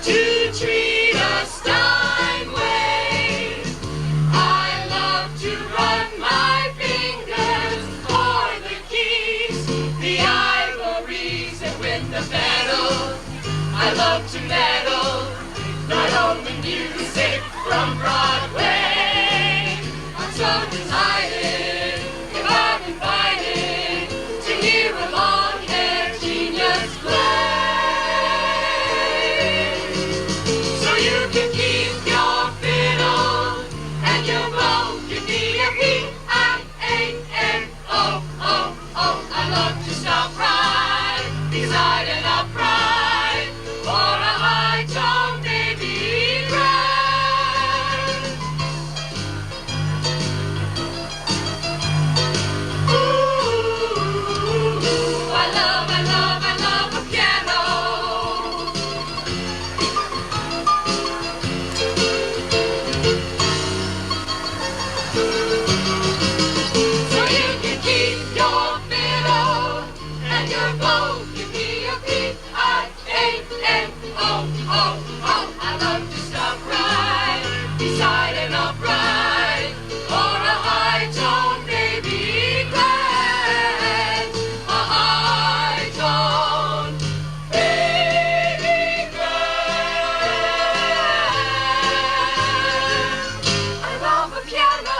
to treat us Steinway. I love to run my fingers o'er the keys, the ivories, and win the battle. I love to meddle, not only music from Broadway. I'm so delighted if I'm invited to hear a long-haired genius play. So you can keep your fiddle and your bow. Give me a P-I-A-N-O-O-O. I love to stop right beside an upright or a high tone baby grand. Ooh, I love a piano. So you can keep your fiddle and your bow. Give me a P-I-A-N-O-O-O. I love to stop right beside an upright or a high tone baby grand. A high tone baby grand. I love a piano.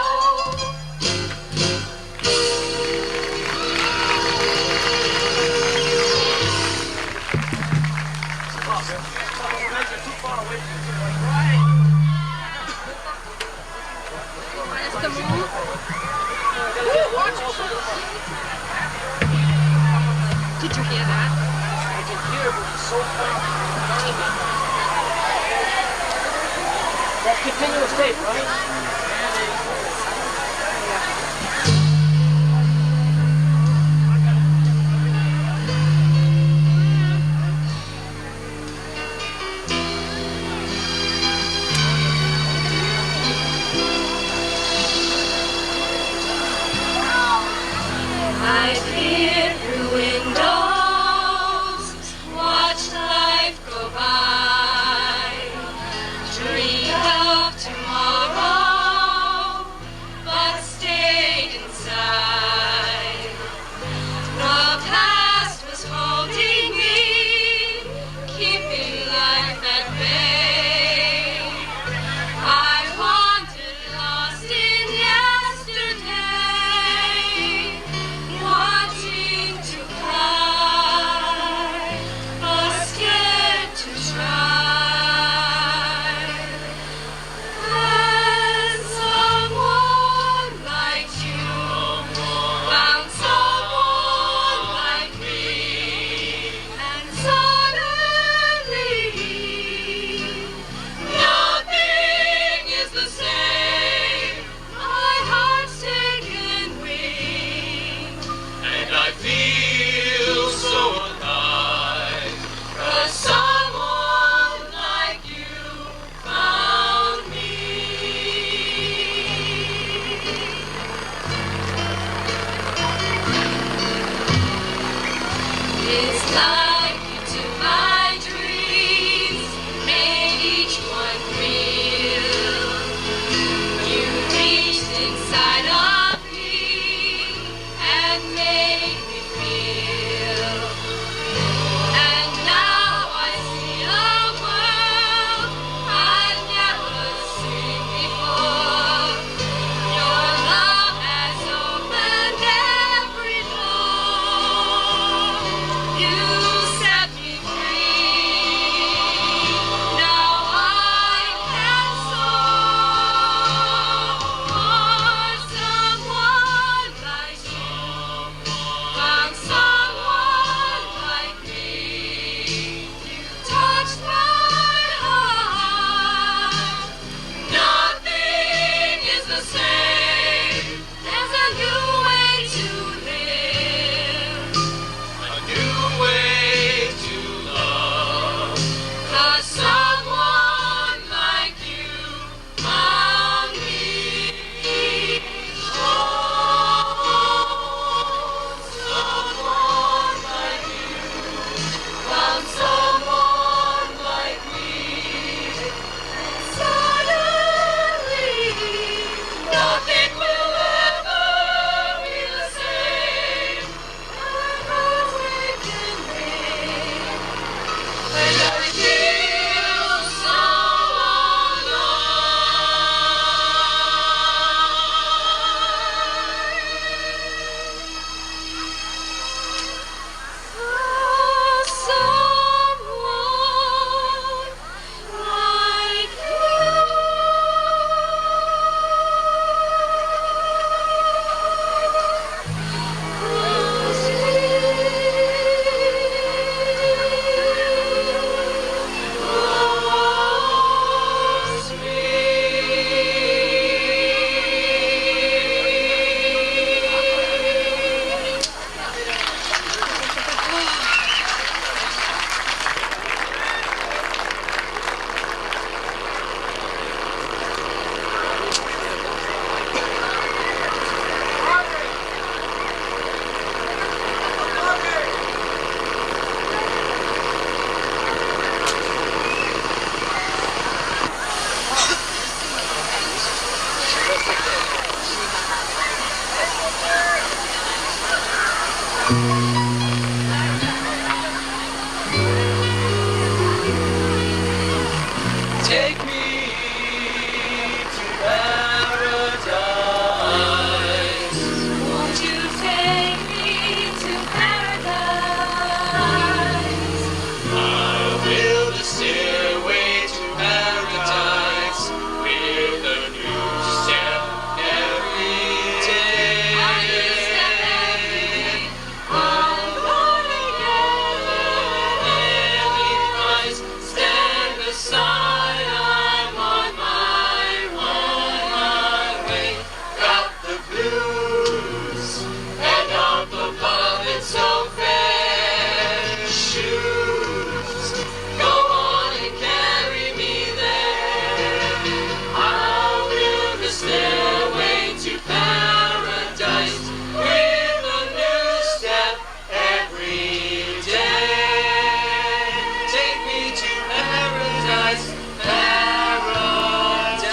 Did you hear that? I can hear it, but it's so far. That's continuous tape, right? I peered through windows, watched life go by, dreamed of tomorrow, Take me to paradise. Won't you take me to paradise? I'll build a stairway to paradise with a new step every day. A new step every day. I'm born again. Any price, stand aside. I'm on my way. Got the blues, and up above it's open shoes. Go on and carry me there. I'll build a stairway to paradise with a new step every day. Take me to paradise, paradise.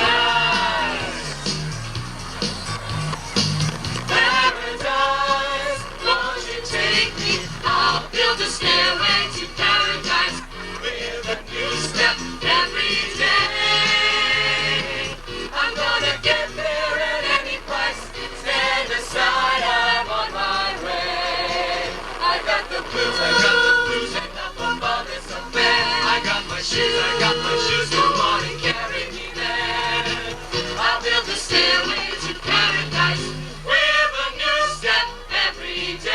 Paradise, won't you take me? I'll build a stairway to paradise with a new step every day. I'm gonna get there at any price. Stand aside, I'm on my way. I got the blues, and up above it's a bed. I got my shoes, go on and carry me there. I'll build a stairway to paradise with a new step every day.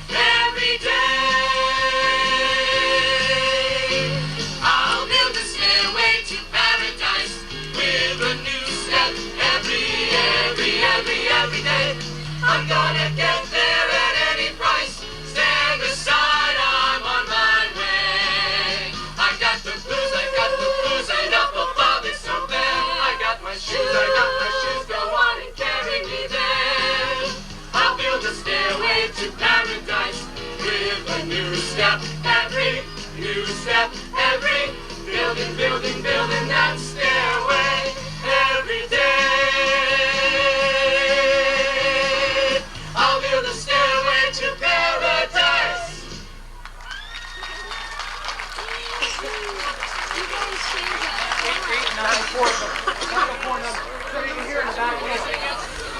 Every day. I'll build a stairway to paradise with a new step every day. I'm gonna get there at any price. Stand aside, I'm on my way. I got the blues, and up above it's so bad. I got my shoes, go on and carry me there. I'll build a stairway to paradise with a new step every building that stairway every day. I'll build a stairway to paradise.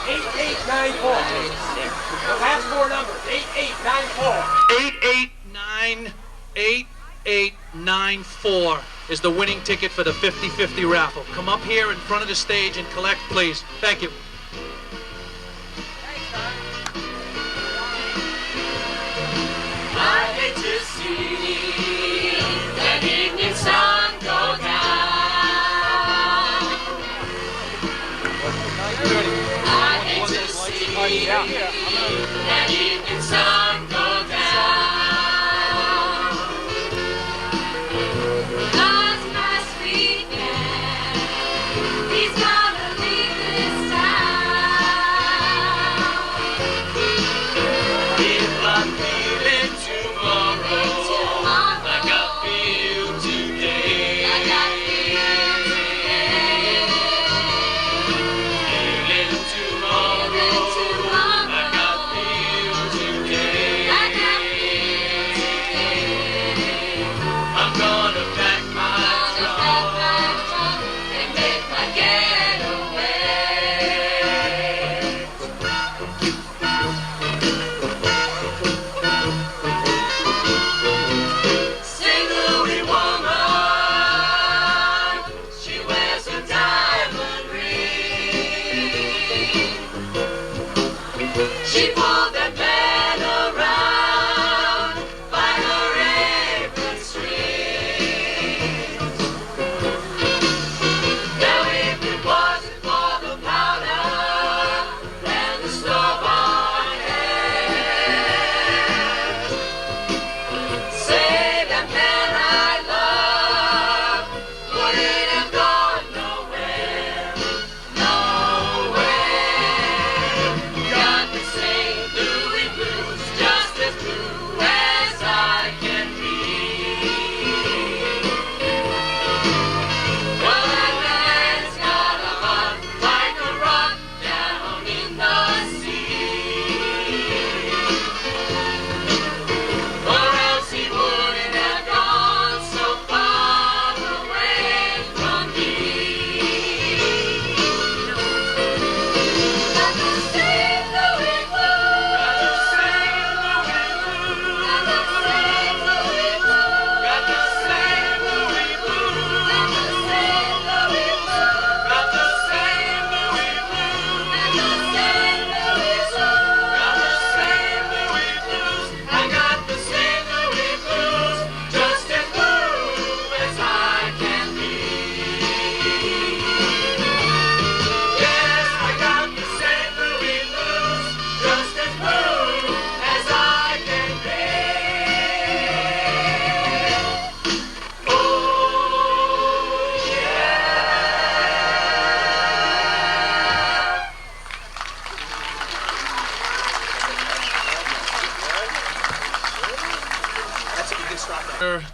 Eight, 8894. The last four numbers, 8894. 8894 is the winning ticket for the 50-50 raffle. Come up here in front of the stage and collect, please. Thank you. I hate to see that evening sun go down. I hate to see that evening sun go down. 'Cause my sweet man, he's gonna leave this town. If I'm leaving tomorrow,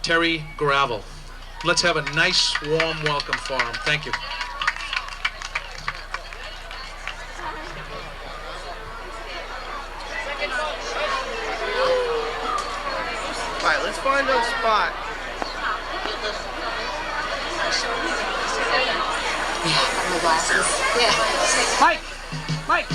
Terry Gravel. Let's have a nice, warm welcome for him. Thank you. All right, let's find a spot. Yeah, got my glasses. Yeah. Mike! Mike!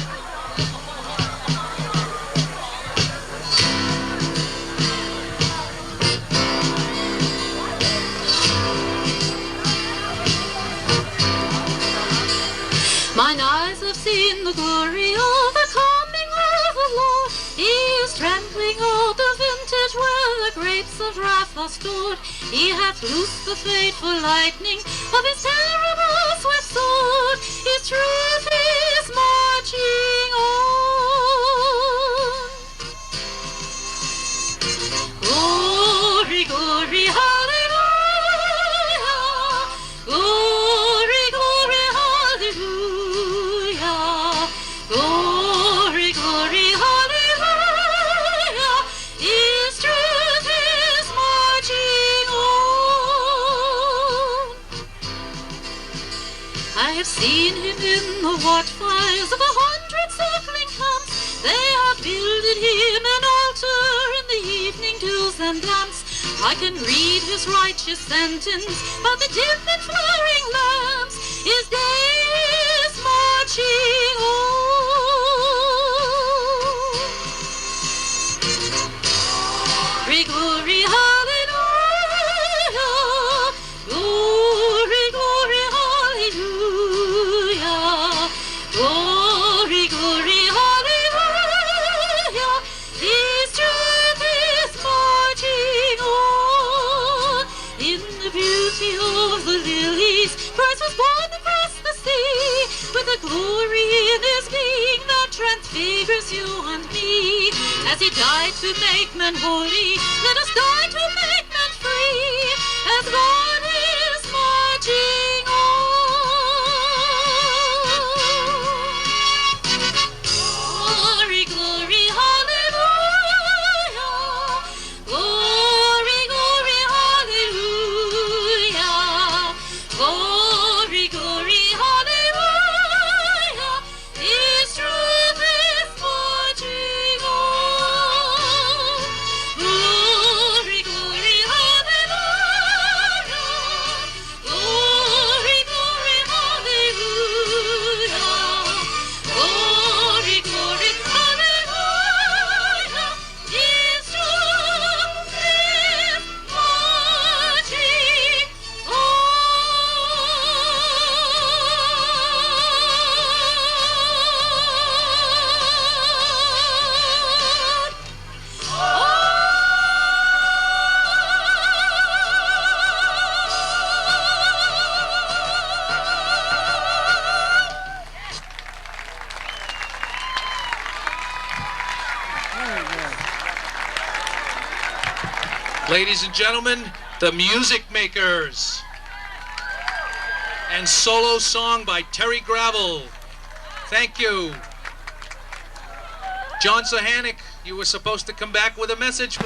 Mine eyes have seen the glory of the coming of the Lord. He is trampling out the vintage where the grapes of wrath are stored. He hath loosed the fateful lightning of his terrible swift sword. His truth is marching on. Glory, glory, hallelujah. Glory, glory, hallelujah. Glory, glory, hallelujah. His truth is marching on. I have seen him in the watchfires of 100 circling camps. They have builded him an altar in the evening dews and damps. I can read his righteous sentence by the dim and flaring lamps. His day is marching on. Glory, glory, hallelujah. Glory, glory, hallelujah. Glory, glory, hallelujah. His truth is marching on. In the beauty of the lilies, Christ was born across the sea, with a glory in his being that transfigures you and me. As he died to make men holy, let us die to make men free, as God is marching on. Glory, glory, hallelujah. Glory, glory, hallelujah. Glory, glory, hallelujah. His truth is marching on. Glory, glory, hallelujah. Glory, glory, hallelujah. Glory, glory, hallelujah. His truth is marching Ladies and gentlemen, the Music Makers. And solo song by Terry Gravel. Thank you. John Sohanik, you were supposed to come back with a message.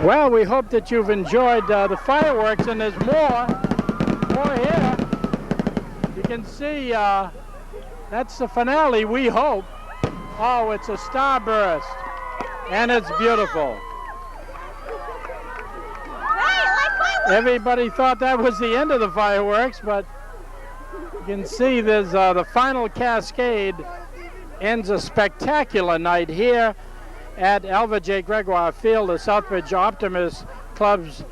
Well, we hope that you've enjoyed the fireworks, and there's more here. You can see that's the finale, we hope. Oh, it's a starburst, and it's beautiful. Everybody thought that was the end of the fireworks, but you can see there's the final cascade ends a spectacular night here at Alva J. Gregoire Field. The Southbridge Optimist Club's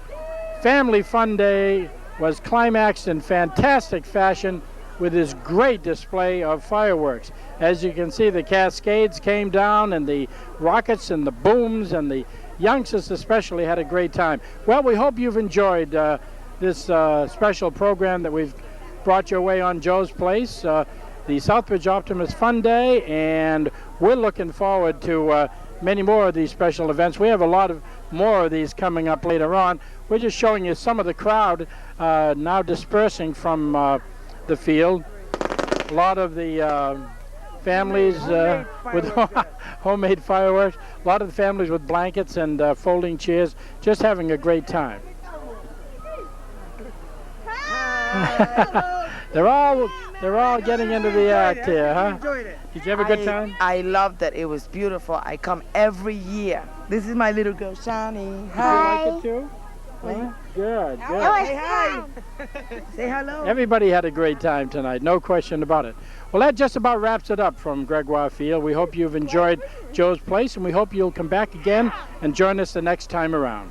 Family Fun Day was climaxed in fantastic fashion with this great display of fireworks. As you can see, the cascades came down, and the rockets and the booms, and the youngsters especially had a great time. Well, we hope you've enjoyed this special program that we've brought your way on Joe's Place, the Southbridge Optimist Fun Day, and we're looking forward to many more of these special events. We have a lot of more of these coming up later on. We're just showing you some of the crowd now dispersing from the field. A lot of the families with homemade fireworks. A lot of the families with blankets and folding chairs, just having a great time. They're all getting into the act here, huh? Did you have a good time? I loved it. It was beautiful. I come every year. This is my little girl, Shani. Hi. You like it too? Huh? Good, good. Say hi. Say hello. Everybody had a great time tonight, no question about it. Well, that just about wraps it up from Gregoire Field. We hope you've enjoyed Joe's Place, and we hope you'll come back again and join us the next time around.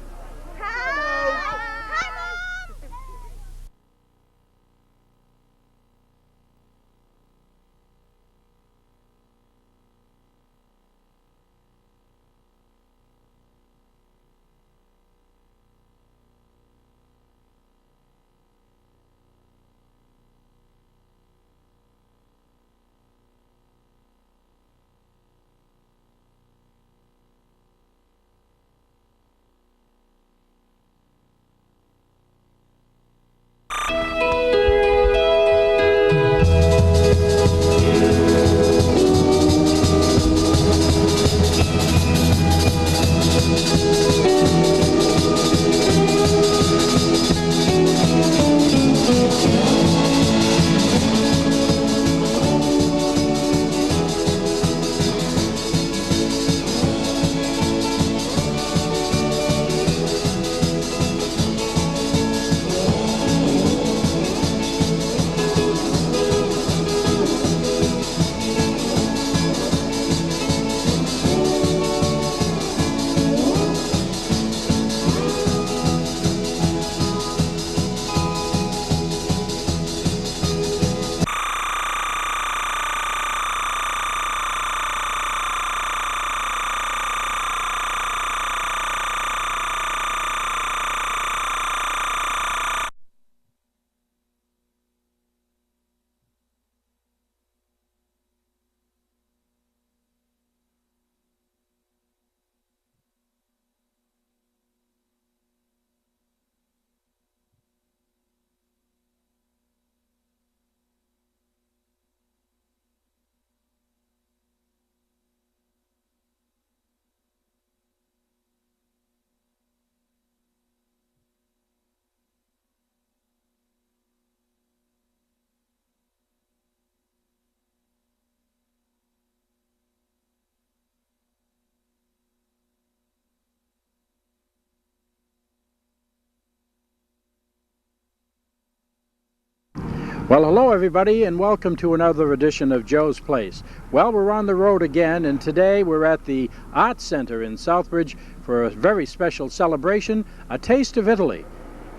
Well, hello everybody, and welcome to another edition of Joe's Place. Well, we're on the road again, and today we're at the Arts Center in Southbridge for a very special celebration, A Taste of Italy.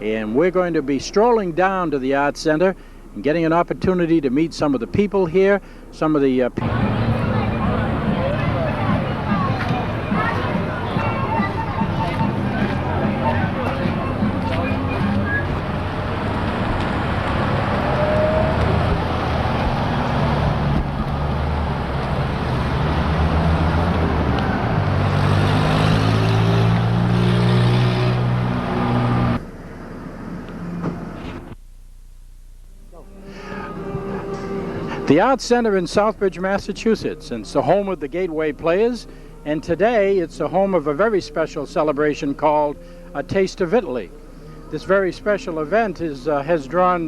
And we're going to be strolling down to the Arts Center and getting an opportunity to meet some of the people here, some of the The Arts Center in Southbridge, Massachusetts, and it's the home of the Gateway Players, And today it's the home of a very special celebration called A Taste of Italy. This very special event has drawn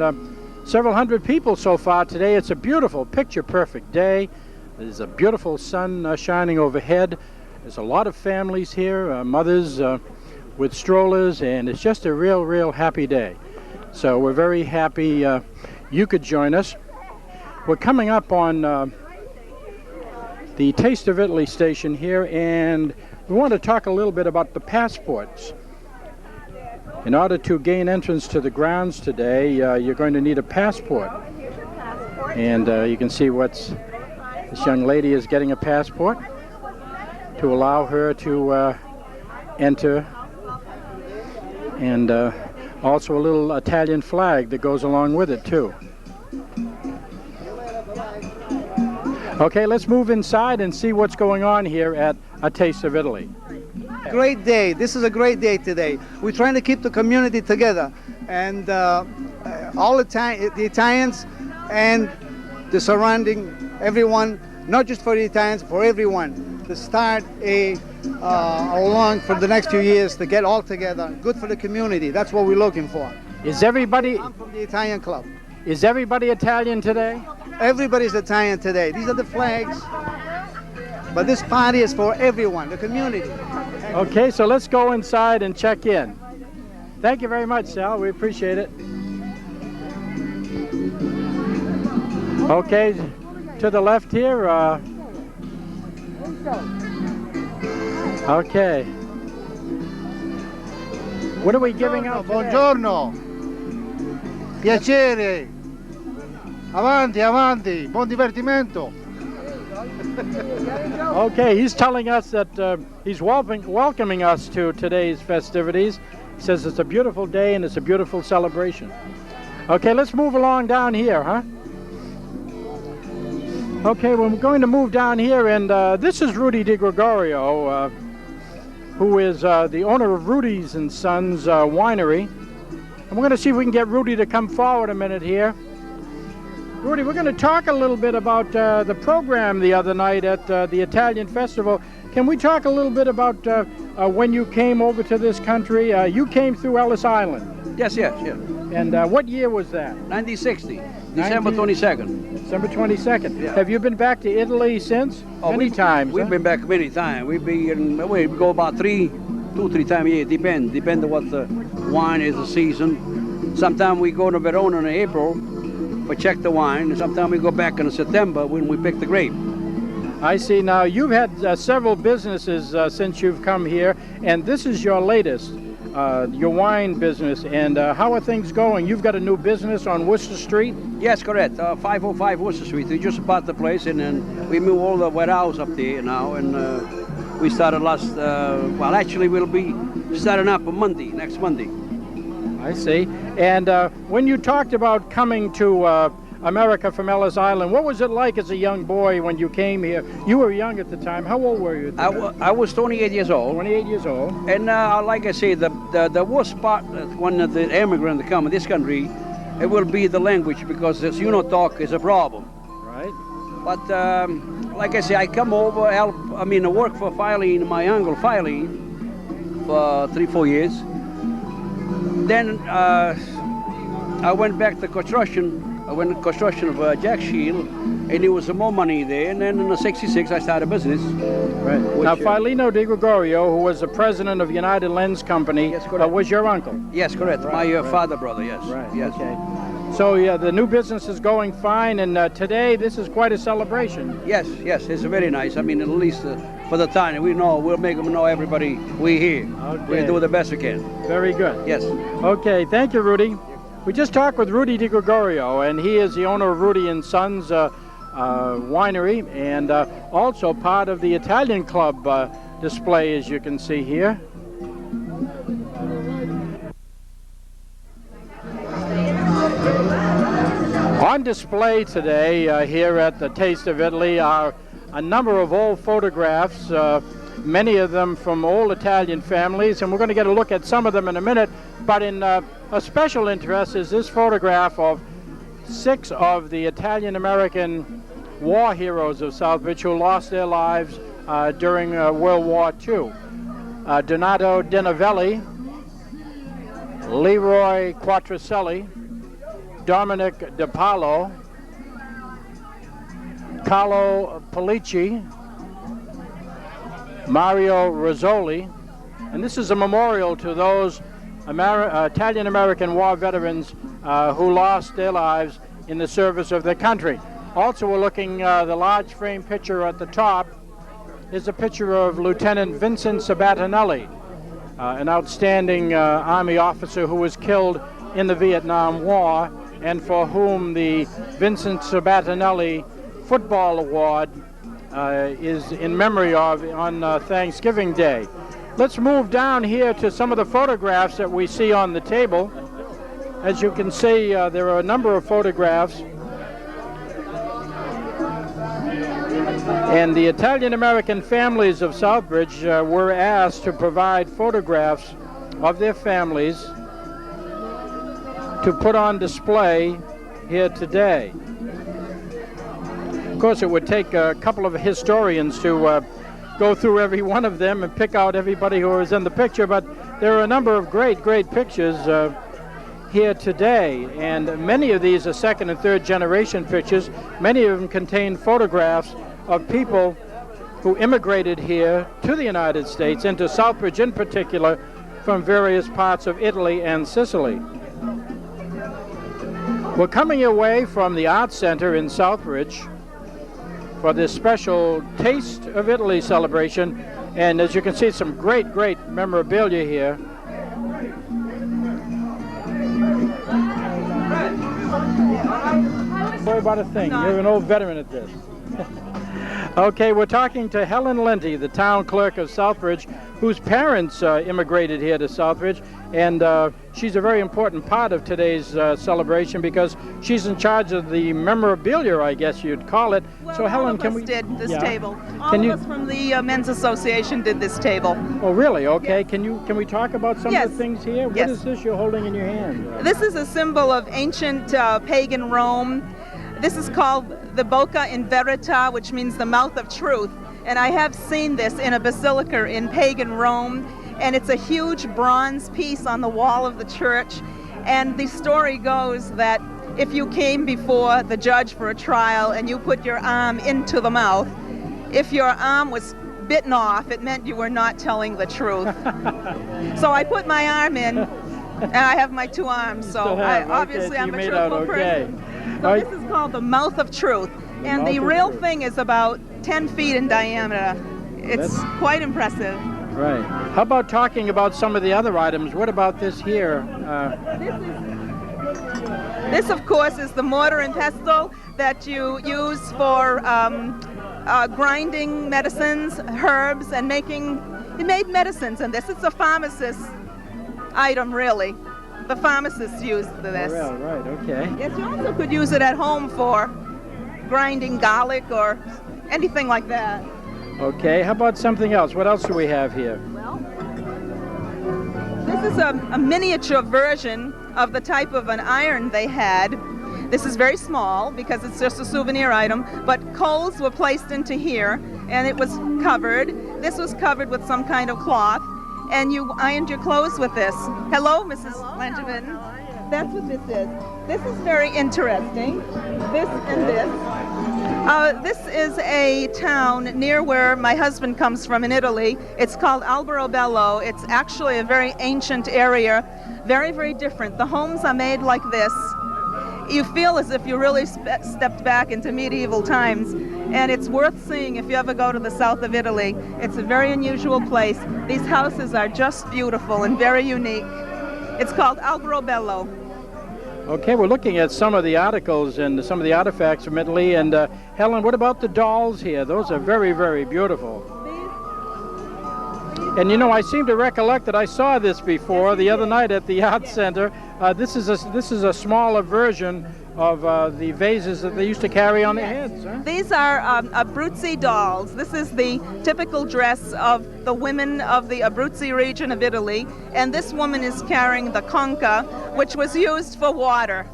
several hundred people so far today. It's a beautiful, picture-perfect day. There's a beautiful sun shining overhead. There's a lot of families here, mothers with strollers, and it's just a real happy day. So we're very happy you could join us. We're coming up on the Taste of Italy station here, and we want to talk a little bit about the passports. In order to gain entrance to the grounds today, you're going to need a passport. And you can see this young lady is getting a passport to allow her to enter. And also a little Italian flag that goes along with it too. Okay, let's move inside and see what's going on here at A Taste of Italy. Great day. This is a great day today. We're trying to keep the community together, and all the Italians and the surrounding, everyone, not just for the Italians, for everyone, to start along for the next few years to get all together. Good for the community. That's what we're looking for. Is everybody? I'm from the Italian club. Is everybody Italian today? Everybody's Italian today. These are the flags. But this party is for everyone, the community. Okay, so let's go inside and check in. Thank you very much, Sal. We appreciate it. Okay, to the left here. Okay. What are we giving out today? Buongiorno. Piacere. Avanti, avanti. Buon divertimento. Okay, he's telling us that he's welcoming us to today's festivities. He says it's a beautiful day and it's a beautiful celebration. Okay, let's move along down here, huh? Okay, well, we're going to move down here, and this is Rudy DiGregorio, who is the owner of Rudy's and Sons Winery. And we're going to see if we can get Rudy to come forward a minute here. Rudy, we're going to talk a little bit about the program the other night at the Italian Festival. Can we talk a little bit about when you came over to this country? You came through Ellis Island. Yes. And what year was that? 1960, December 22nd. December 22nd. Yeah. Have you been back to Italy since? Many times. We've been back many times. We go about 2-3 times a year. Depend on what the wine is, the season. Sometimes we go to Verona in April. We check the wine, and sometimes we go back in September when we pick the grape. I see. Now, you've had several businesses since you've come here, and this is your latest, your wine business. And how are things going? You've got a new business on Worcester Street? Yes, correct. 505 Worcester Street. We just bought the place, and then we moved all the warehouse up there now, and we started actually we'll be starting up on next Monday. I see. And when you talked about coming to America from Ellis Island, what was it like as a young boy when you came here? You were young at the time. How old were you at the time? I was 28 years old. 28 years old. And like I say, the worst part when the immigrant come in this country, it will be the language, because as you know, talk is a problem. Right. But like I say, I come over, I work for Filene, my uncle Filene, for 3-4 years. Then I went back to construction. I went to construction of Jack Shield, and there was more money there. And then in '66, I started a business. Right. Now, Fileno DiGregorio, who was the president of United Lens Company, yes, correct. Was your uncle? Yes, correct. Right. My father, brother. Yes. Right. Yes. Okay. So yeah, the new business is going fine, and today this is quite a celebration. Yes, it's very nice. At least for the time, we'll make them know everybody we're here. Okay. We'll do the best we can. Very good. Yes. Okay, thank you, Rudy. We just talked with Rudy DiGregorio, and he is the owner of Rudy and Sons Winery, and also part of the Italian Club display, as you can see here. On display today here at the Taste of Italy are a number of old photographs, many of them from old Italian families, and we're going to get a look at some of them in a minute. But in a special interest is this photograph of 6 of the Italian-American war heroes of Southbridge who lost their lives during World War II. Donato Dinavelli, Leroy Quattroselli, Dominic DiPaolo, Carlo Pellicci, Mario Rizzoli, and this is a memorial to those Italian-American war veterans who lost their lives in the service of their country. Also, we're looking, the large frame picture at the top is a picture of Lieutenant Vincent Sabatinelli, an outstanding Army officer who was killed in the Vietnam War and for whom the Vincent Sabatinelli Football Award is in memory of on Thanksgiving Day. Let's move down here to some of the photographs that we see on the table. As you can see, there are a number of photographs. And the Italian-American families of Southbridge were asked to provide photographs of their families to put on display here today. Of course, it would take a couple of historians to go through every one of them and pick out everybody who was in the picture, but there are a number of great pictures here today, and many of these are second and third generation pictures. Many of them contain photographs of people who immigrated here to the United States, and to Southbridge in particular, from various parts of Italy and Sicily. We're coming away from the Art Center in Southbridge for this special Taste of Italy celebration, and as you can see, some great memorabilia here. Sorry about a thing. You're an old veteran at this. Okay, we're talking to Helen Linty, the town clerk of Southbridge, whose parents immigrated here to Southbridge, and she's a very important part of today's celebration because she's in charge of the memorabilia, I guess you'd call it. Well, so Helen, all of can us we did this table? All Can of you- us from the Men's Association did this table. Oh, really? Okay. Yes. Can we talk about some Yes. of the things here? What Yes. is this you're holding in your hand? This is a symbol of ancient pagan Rome. This is called the Bocca in Verita, which means the mouth of truth. And I have seen this in a basilica in pagan Rome, and it's a huge bronze piece on the wall of the church. And the story goes that if you came before the judge for a trial and you put your arm into the mouth, if your arm was bitten off, it meant you were not telling the truth. So I put my arm in, and I have my two arms, so obviously so I'm you a made truthful out okay. person. So this is called the Mouth of Truth, and Mouth the of real Truth. thing is about 10 feet in diameter. It's That's- quite impressive. Right. How about talking about some of the other items? What about this here? This, of course, is the mortar and pestle that you use for grinding medicines, herbs, and you made medicines in this. It's a pharmacist item, really. The pharmacists use this. Oh, right, okay. Yes, you also could use it at home for grinding garlic or anything like that. Okay, how about something else? What else do we have here? Well, this is a miniature version of the type of an iron they had. This is very small because it's just a souvenir item, but coals were placed into here and it was covered. This was covered with some kind of cloth, and you ironed your clothes with this. Hello, Mrs. Langevin. That's what this is. This is very interesting. This and this. This is a town near where my husband comes from in Italy. It's called Alberobello. It's actually a very ancient area, very different. The homes are made like this. You feel as if you really stepped back into medieval times, and it's worth seeing if you ever go to the south of Italy. It's a very unusual place. These houses are just beautiful and very unique. It's called Alberobello. Okay, we're looking at some of the articles and some of the artifacts from Italy. And Helen, what about the dolls here? Those are very beautiful. And you know, I seem to recollect that I saw this before the other night at the Art Center. This is a smaller version of the vases that they used to carry on their heads. Huh? These are Abruzzi dolls. This is the typical dress of the women of the Abruzzi region of Italy, and this woman is carrying the conca, which was used for water.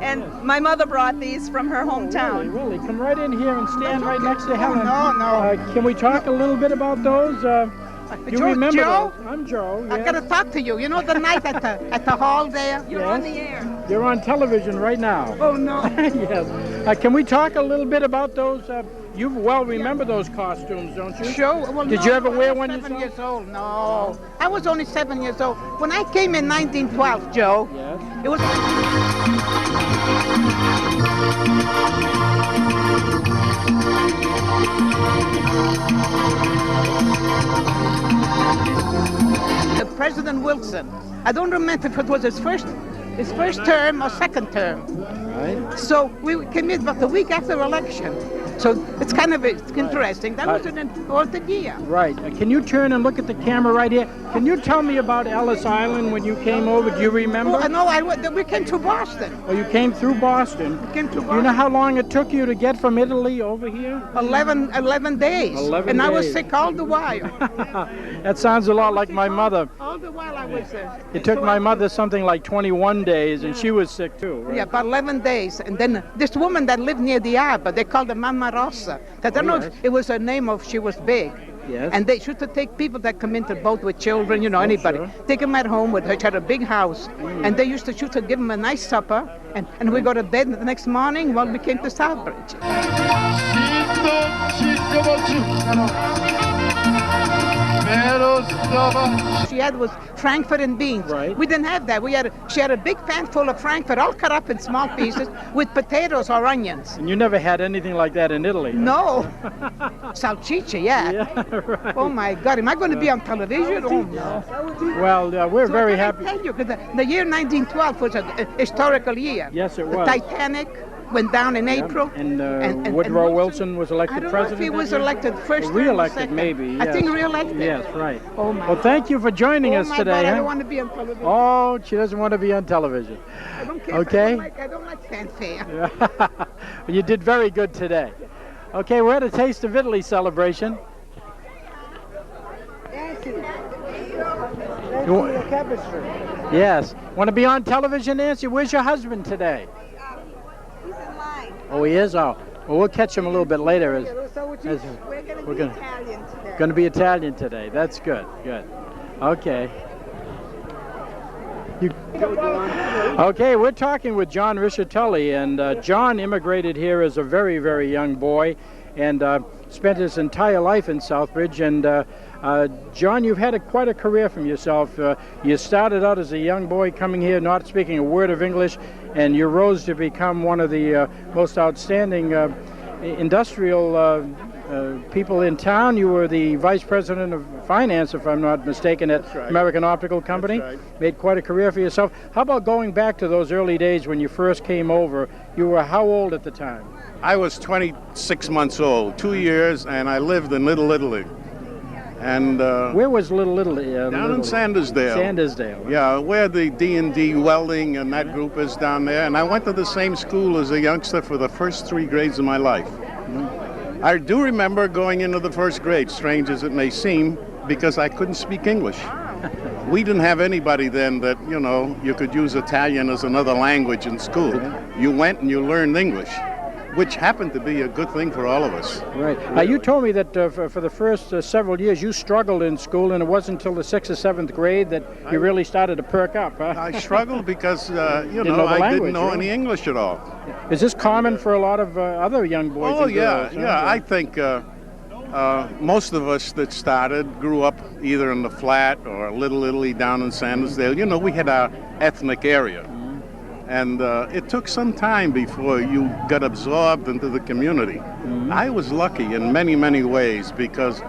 And my mother brought these from her hometown. Really? Come right in here and stand right next to Helen. No. Can we talk a little bit about those? You remember Joe? those? I'm Joe. I Yes. gotta talk to you. You know the night at the hall there? You're on the air. You're on television right now. Oh no. Yes. Can we talk a little bit about those? You well remember those costumes, don't you? Sure. Well, Did no, you ever I wear was one 7 yourself? years old. No. I was only 7 years old. When I came in 1912, Joe, Yes. it was... President Wilson. I don't remember if it was his first term or second term. Right. So we came in about the week after election. So it's kind of it's interesting. That was an important year. Right. Can you turn and look at the camera right here? Can you tell me about Ellis Island when you came over? Do you remember? Oh, no, we came to Boston. Oh, you came through Boston. We came to Boston. You know how long it took you to get from Italy over here? 11 days. 11 and I was days. sick all the while. That sounds a lot like my mother. All the while I was there. It took my mother something like 21 days, and she was sick too, right? Yeah, about 11 days. And then this woman that lived near the Arbor, they called her Mama Rosa. I don't know if it was her name or if she was big. Yes. And they used to take people that come into the boat with children, anybody. Sure. Take them at home with her. She had a big house. And they used to give them a nice supper. And we go to bed the next morning. Well, we came to Southbridge. She had was Frankfurt and beans. Right. We didn't have that. She had a big pan full of Frankfurt, all cut up in small pieces, with potatoes or onions. And you never had anything like that in Italy? No. Salchicha, yeah. Yeah, right. Oh my God, am I going to be on television? Oh no. Well, we're very happy. I tell you, 'cause the year 1912 was a historical year. Yes, it The was. Titanic went down in April. And Woodrow Wilson was elected I don't president. know if he was that year? elected first Or term or re-elected, second. maybe. Yes. I think re-elected. Yes, right. Oh my Well, thank you for joining us my today. God, I huh? don't want to be on television. Oh, she doesn't want to be on television. I don't care. Okay. I don't like fanfare. Well, you did very good today. Okay, we're at a Taste of Italy celebration. You wa- Yes. Want to be on television, Nancy? Where's your husband today? He's in line. Oh, he is? Oh. Well, we'll catch him a little bit later. As We're going to be Italian today. Going to be Italian today. That's good. Good. Okay. Okay, we're talking with John Riccitelli, and John immigrated here as a very, very young boy and spent his entire life in Southbridge. And John, you've had quite a career from yourself. You started out as a young boy coming here, not speaking a word of English, and you rose to become one of the most outstanding industrial people in town. You were the vice president of finance, if I'm not mistaken, at American Optical Company. That's right. Made quite a career for yourself. How about going back to those early days when you first came over? You were how old at the time? I was 26 months old, 2 years, and I lived in Little Italy. And Where was Little Italy? down Little- in Sandersdale. Sandersdale. Yeah, where the D&D welding and that group is down there. And I went to the same school as a youngster for the first 3 grades of my life. I do remember going into the first grade, strange as it may seem, because I couldn't speak English. We didn't have anybody then that, you could use Italian as another language in school. You went and you learned English, which happened to be a good thing for all of us. Right. You told me that for the first several years you struggled in school, and it wasn't until the 6th or 7th grade that you really started to perk up, huh? I struggled because, Didn't know the I language, didn't know really. any English at all. Is this common for a lot of other young boys Oh, and girls? yeah, yeah. I think most of us that started grew up either in the flat or Little Italy down in Sandersdale. We had our ethnic area. And it took some time before you got absorbed into the community. I was lucky in many, many ways because,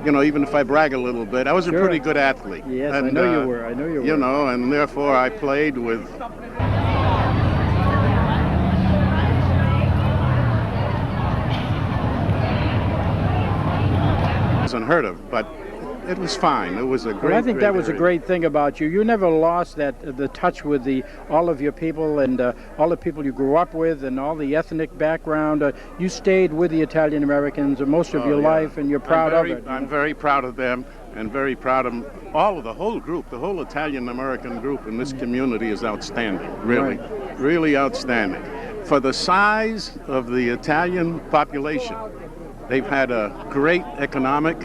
even if I brag a little bit, I was Sure. a pretty good athlete. Yes, and, I know you were. I know you were. And therefore I played with... unheard of, but it was fine. It was a great. Well, I think that was a area. great thing about you. You never lost the touch with all of your people and all the people you grew up with and all the ethnic background. You stayed with the Italian Americans most of your yeah. life, and you're proud of it. I'm very proud of them. and very proud of all of the whole group. The whole Italian-American group in this community is outstanding, really, really outstanding. For the size of the Italian population, they've had a great economic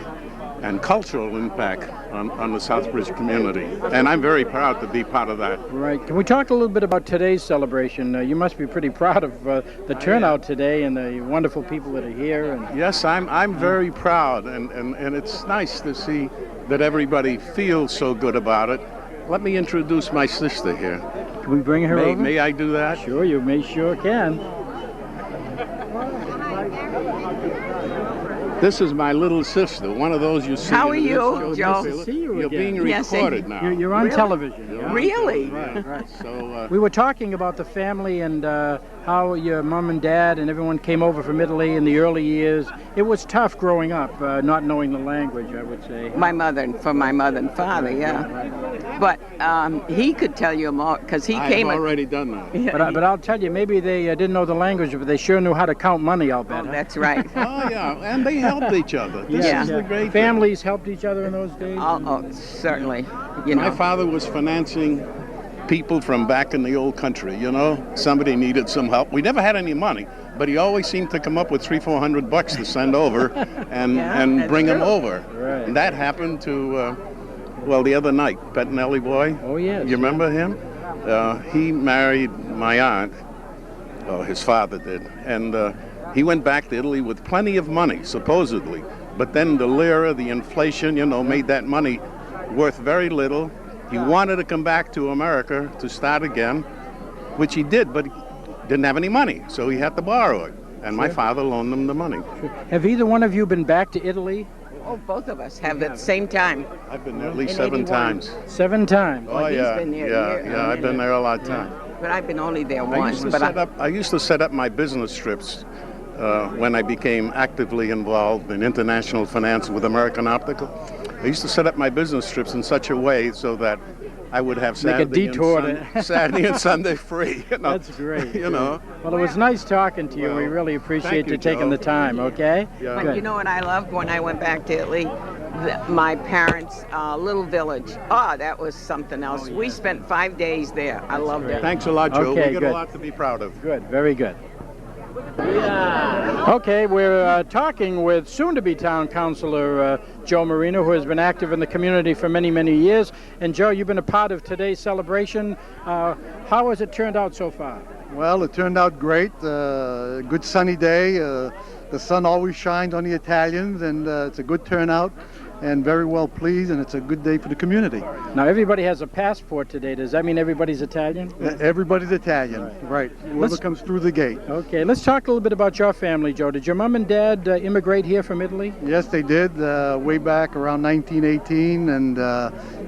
and cultural impact on the Southbridge community, and I'm very proud to be part of that. Right. Can we talk a little bit about today's celebration? You must be pretty proud of the turnout today and the wonderful people that are here. And yes, I'm very proud, and it's nice to see that everybody feels so good about it. Let me introduce my sister here. Can we bring her over? May I do that? Sure, you sure can. This is my little sister, one of those you see. How are in you, Joe? Nice to see you You're again. being Yes, recorded now. You're on television. Yeah. Really? Right. So We were talking about the family and how your mom and dad and everyone came over from Italy in the early years. It was tough growing up, not knowing the language, I would say. My mother and father, yeah. But he could tell you more because he came. I've already done that. But I'll tell you, maybe they didn't know the language, but they sure knew how to count money, I'll bet. Oh, that's right. Oh, yeah, and they helped each other. This is the great thing. Families helped each other in those days? Oh, certainly. My father was financing people from back in the old country, you know. Somebody needed some help. We never had any money, but he always seemed to come up with $300-400 to send over and bring them over. Right. And that happened to, the other night, Bettinelli boy. Oh, yes. You remember him? He married my aunt. Oh, his father did. And he went back to Italy with plenty of money, supposedly. But then the lira, the inflation, made that money worth very little. He wanted to come back to America to start again, which he did, but he didn't have any money, so he had to borrow it. And my father loaned him the money. Have either one of you been back to Italy? Oh, both of us have at the same time. I've been there at least In 7 81. times. 7 times? Oh, he's yeah. been there Yeah, I've been there a lot of time. But I've been only there I once. used to set up my business trips when I became actively involved in international finance with American Optical. I used to set up my business trips in such a way so that I would have Saturday and Sunday free. That's great. Well, it was nice talking to you. We really appreciate you taking the time, okay? Yeah. But you know what I loved when I went back to Italy? My parents' little village. Oh, that was something else. We spent 5 days there. I loved it. Thanks a lot, Joe. Okay, we got good. a lot to be proud of. Good, very good. Okay, we're talking with soon-to-be town councilor Joe Marino, who has been active in the community for many, many years. And Joe, you've been a part of today's celebration. How has it turned out so far? Well, it turned out great. Good sunny day. The sun always shines on the Italians, and it's a good turnout. And very well pleased, and it's a good day for the community. Now, everybody has a passport today. Does that mean everybody's Italian? Everybody's Italian, right. Whoever comes through the gate. Okay, let's talk a little bit about your family, Joe. Did your mom and dad immigrate here from Italy? Yes, they did, way back around 1918, and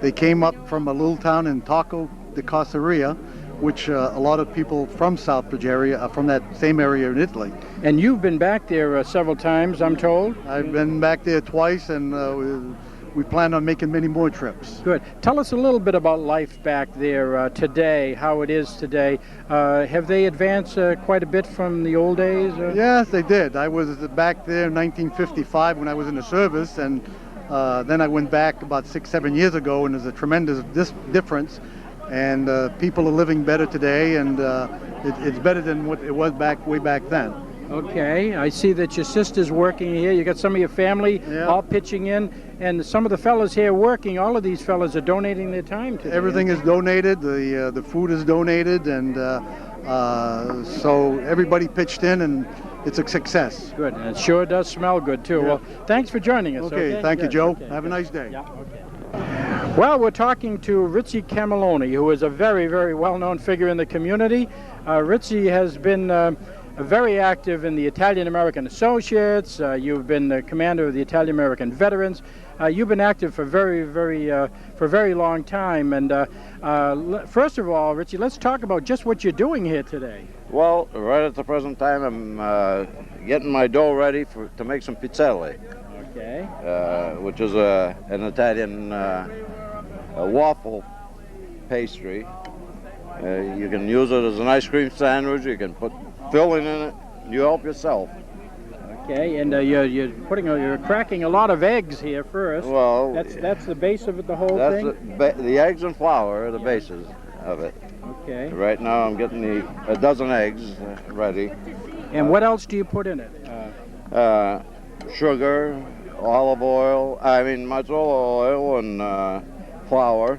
they came up from a little town in Tocco di Caseria, which a lot of people from Southbridge area are from that same area in Italy. And you've been back there several times, I'm told? I've been back there twice, and we plan on making many more trips. Good. Tell us a little bit about life back there today, how it is today. Have they advanced quite a bit from the old days? Yes, they did. I was back there in 1955 when I was in the service, and then I went back about 6-7 years ago, and there's a tremendous difference. And people are living better today, and it's better than what it was way back then. Okay, I see that your sister's working here. You got some of your family all pitching in, and some of the fellas here working. All of these fellas are donating their time today. Everything is donated. The food is donated, and so everybody pitched in, and it's a success. Good, and it sure does smell good too. Yeah. Well, thanks for joining us. Okay, thank you, Joe. Okay. Have a nice day. Yeah, okay. Well, we're talking to Ritchie Camilloni, who is a very, very well-known figure in the community. Ritchie has been very active in the Italian-American Associates. You've been the commander of the Italian-American Veterans. You've been active for for a very long time. And first of all, Ritchie, let's talk about just what you're doing here today. Well, right at the present time, I'm getting my dough ready to make some pizzelle. Okay. Which is an Italian waffle pastry. You can use it as an ice cream sandwich. You can put filling in it. You help yourself. Okay, and you're cracking a lot of eggs here first. Well, that's the base of it, the whole that's thing. the eggs and flour are the bases of it. Okay. Right now I'm getting a dozen eggs ready. And what else do you put in it? Sugar, olive oil. I mean mazola oil and flour.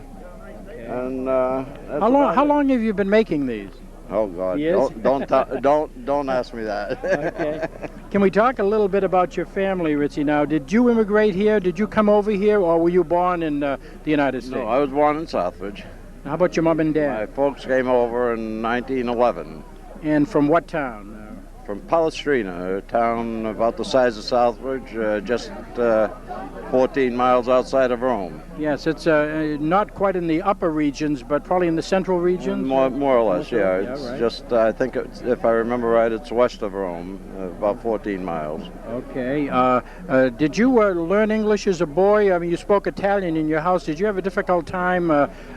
Okay. And how long have you been making these? Oh God! Years? Don't ask me that. Okay. Can we talk a little bit about your family, Ritchie? Now, did you immigrate here? Did you come over here, or were you born in the United States? No, I was born in Southbridge. How about your mom and dad? My folks came over in 1911. And from what town? From Palestrina, a town about the size of Southbridge, just 14 miles outside of Rome. Yes, it's not quite in the upper regions, but probably in the central regions? More or less, yeah. It's right. just, I think, if I remember right, it's west of Rome, about 14 miles. Okay. Did you learn English as a boy? I mean, you spoke Italian in your house. Did you have a difficult time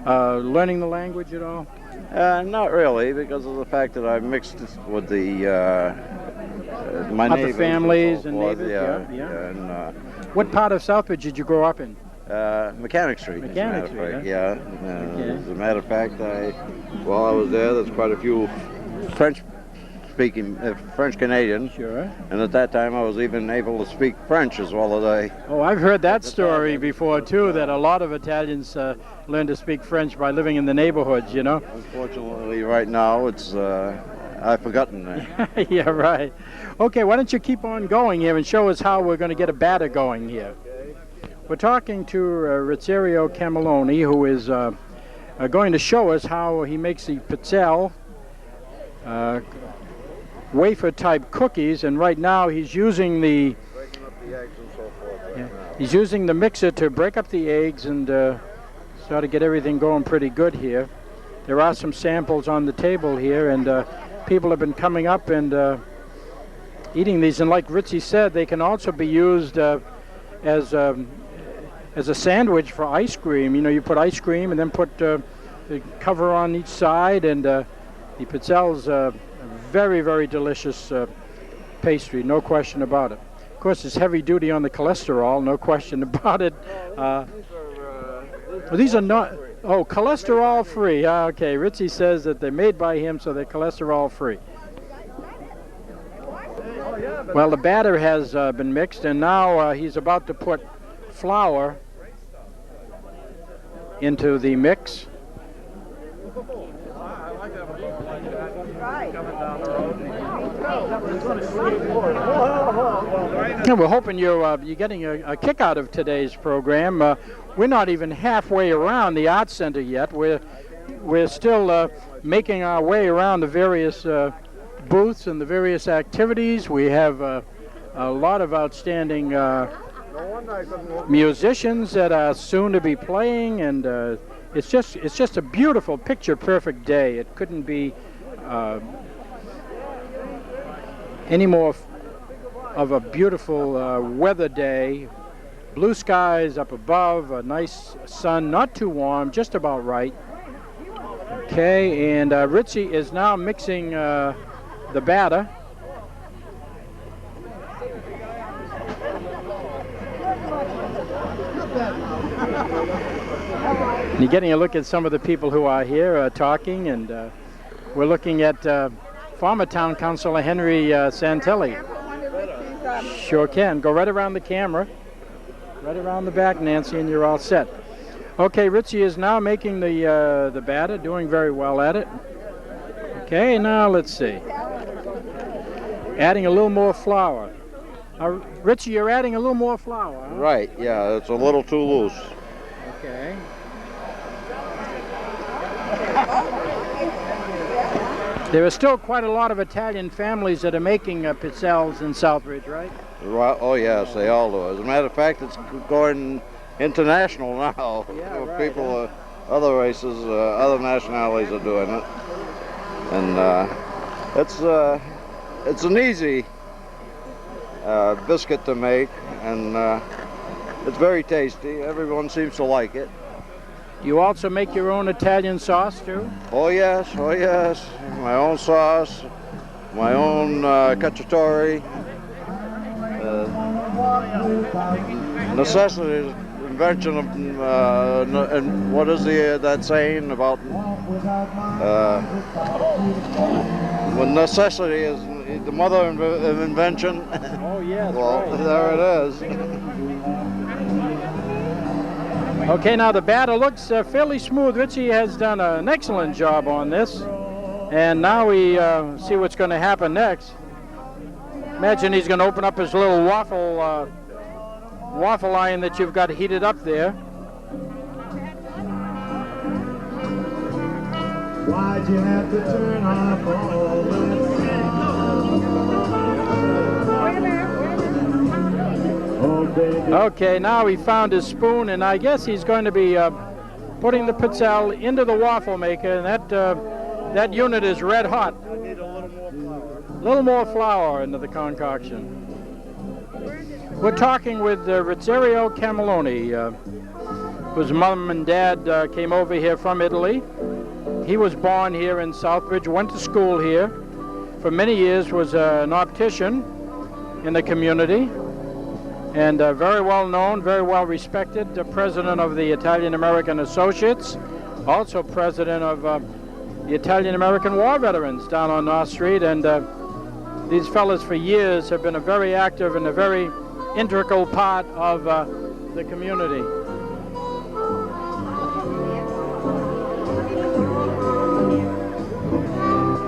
learning the language at all? Not really, because of the fact that I mixed with my other neighbors families and forth, neighbors. yeah. And, what part of Southbridge did you grow up in? Mechanic Street. Mechanic Street, huh? Yeah. Okay. As a matter of fact, while I was there, there's quite a few French-speaking, French Canadians. Sure. And at that time, I was even able to speak French as well as I. Oh, I've heard that story before too. That a lot of Italians learn to speak French by living in the neighborhoods. You know. Unfortunately, right now, it's I've forgotten that. Yeah, right. Okay, why don't you keep on going here and show us how we're going to get a batter going here. We're talking to Rizzario Camelloni, who is going to show us how he makes the pizzelle wafer-type cookies, and right now he's using the mixer to break up the eggs and start to get everything going pretty good here. There are some samples on the table here, and people have been coming up and eating these, and like Ritchie said, they can also be used as a sandwich for ice cream. You know, you put ice cream and then put the cover on each side, and the pizzelle's a very, very delicious pastry, no question about it. Of course, it's heavy duty on the cholesterol, no question about it. These are not, cholesterol free. Okay, Ritchie says that they're made by him, so they're cholesterol free. Well, the batter has been mixed, and now he's about to put flour into the mix. Yeah, we're hoping you're getting a kick out of today's program. We're not even halfway around the Arts Center yet. We're still making our way around the various booths and the various activities. We have a lot of outstanding musicians that are soon to be playing, and it's just a beautiful, picture-perfect day. It couldn't be any more of a beautiful weather day. Blue skies up above, a nice sun, not too warm, just about right. Okay, and Ritchie is now mixing the batter. And you're getting a look at some of the people who are here talking, and we're looking at former Town Councilor Henry Santelli. Sure can. Go right around the camera. Right around the back, Nancy, and you're all set. Okay, Ritchie is now making the batter, doing very well at it. Okay, now let's see. Adding a little more flour. Ritchie, you're adding a little more flour, huh? Right, yeah, it's a little too loose. Okay. There are still quite a lot of Italian families that are making pizzelles in Southbridge, right? Right. Oh, yes, they all do. As a matter of fact, it's going international now. Yeah, right, people, other races, other nationalities are doing it. And it's an easy biscuit to make, and it's very tasty. Everyone seems to like it. You also make your own Italian sauce, too? Oh, yes. Oh, yes. My own sauce, my own cacciatore. Necessity is invention of, and what is that saying about when necessity is the mother of invention? Oh, yes, well, right. There it is. Okay, now the batter looks fairly smooth. Richie has done an excellent job on this. And now we see what's going to happen next. Imagine he's going to open up his little waffle iron that you've got heated up there. Why'd you have to turn off all the... Okay, now he found his spoon, and I guess he's going to be putting the pizzelle into the waffle maker, and that unit is red hot. I need a little more flour into the concoction. We're talking with Rizzario Camelloni, whose mom and dad came over here from Italy. He was born here in Southbridge, went to school here. For many years was an optician in the community, and very well known, very well respected, president of the Italian American Associates, also president of the Italian American War Veterans down on North Street, and these fellas for years have been a very active and a very integral part of the community.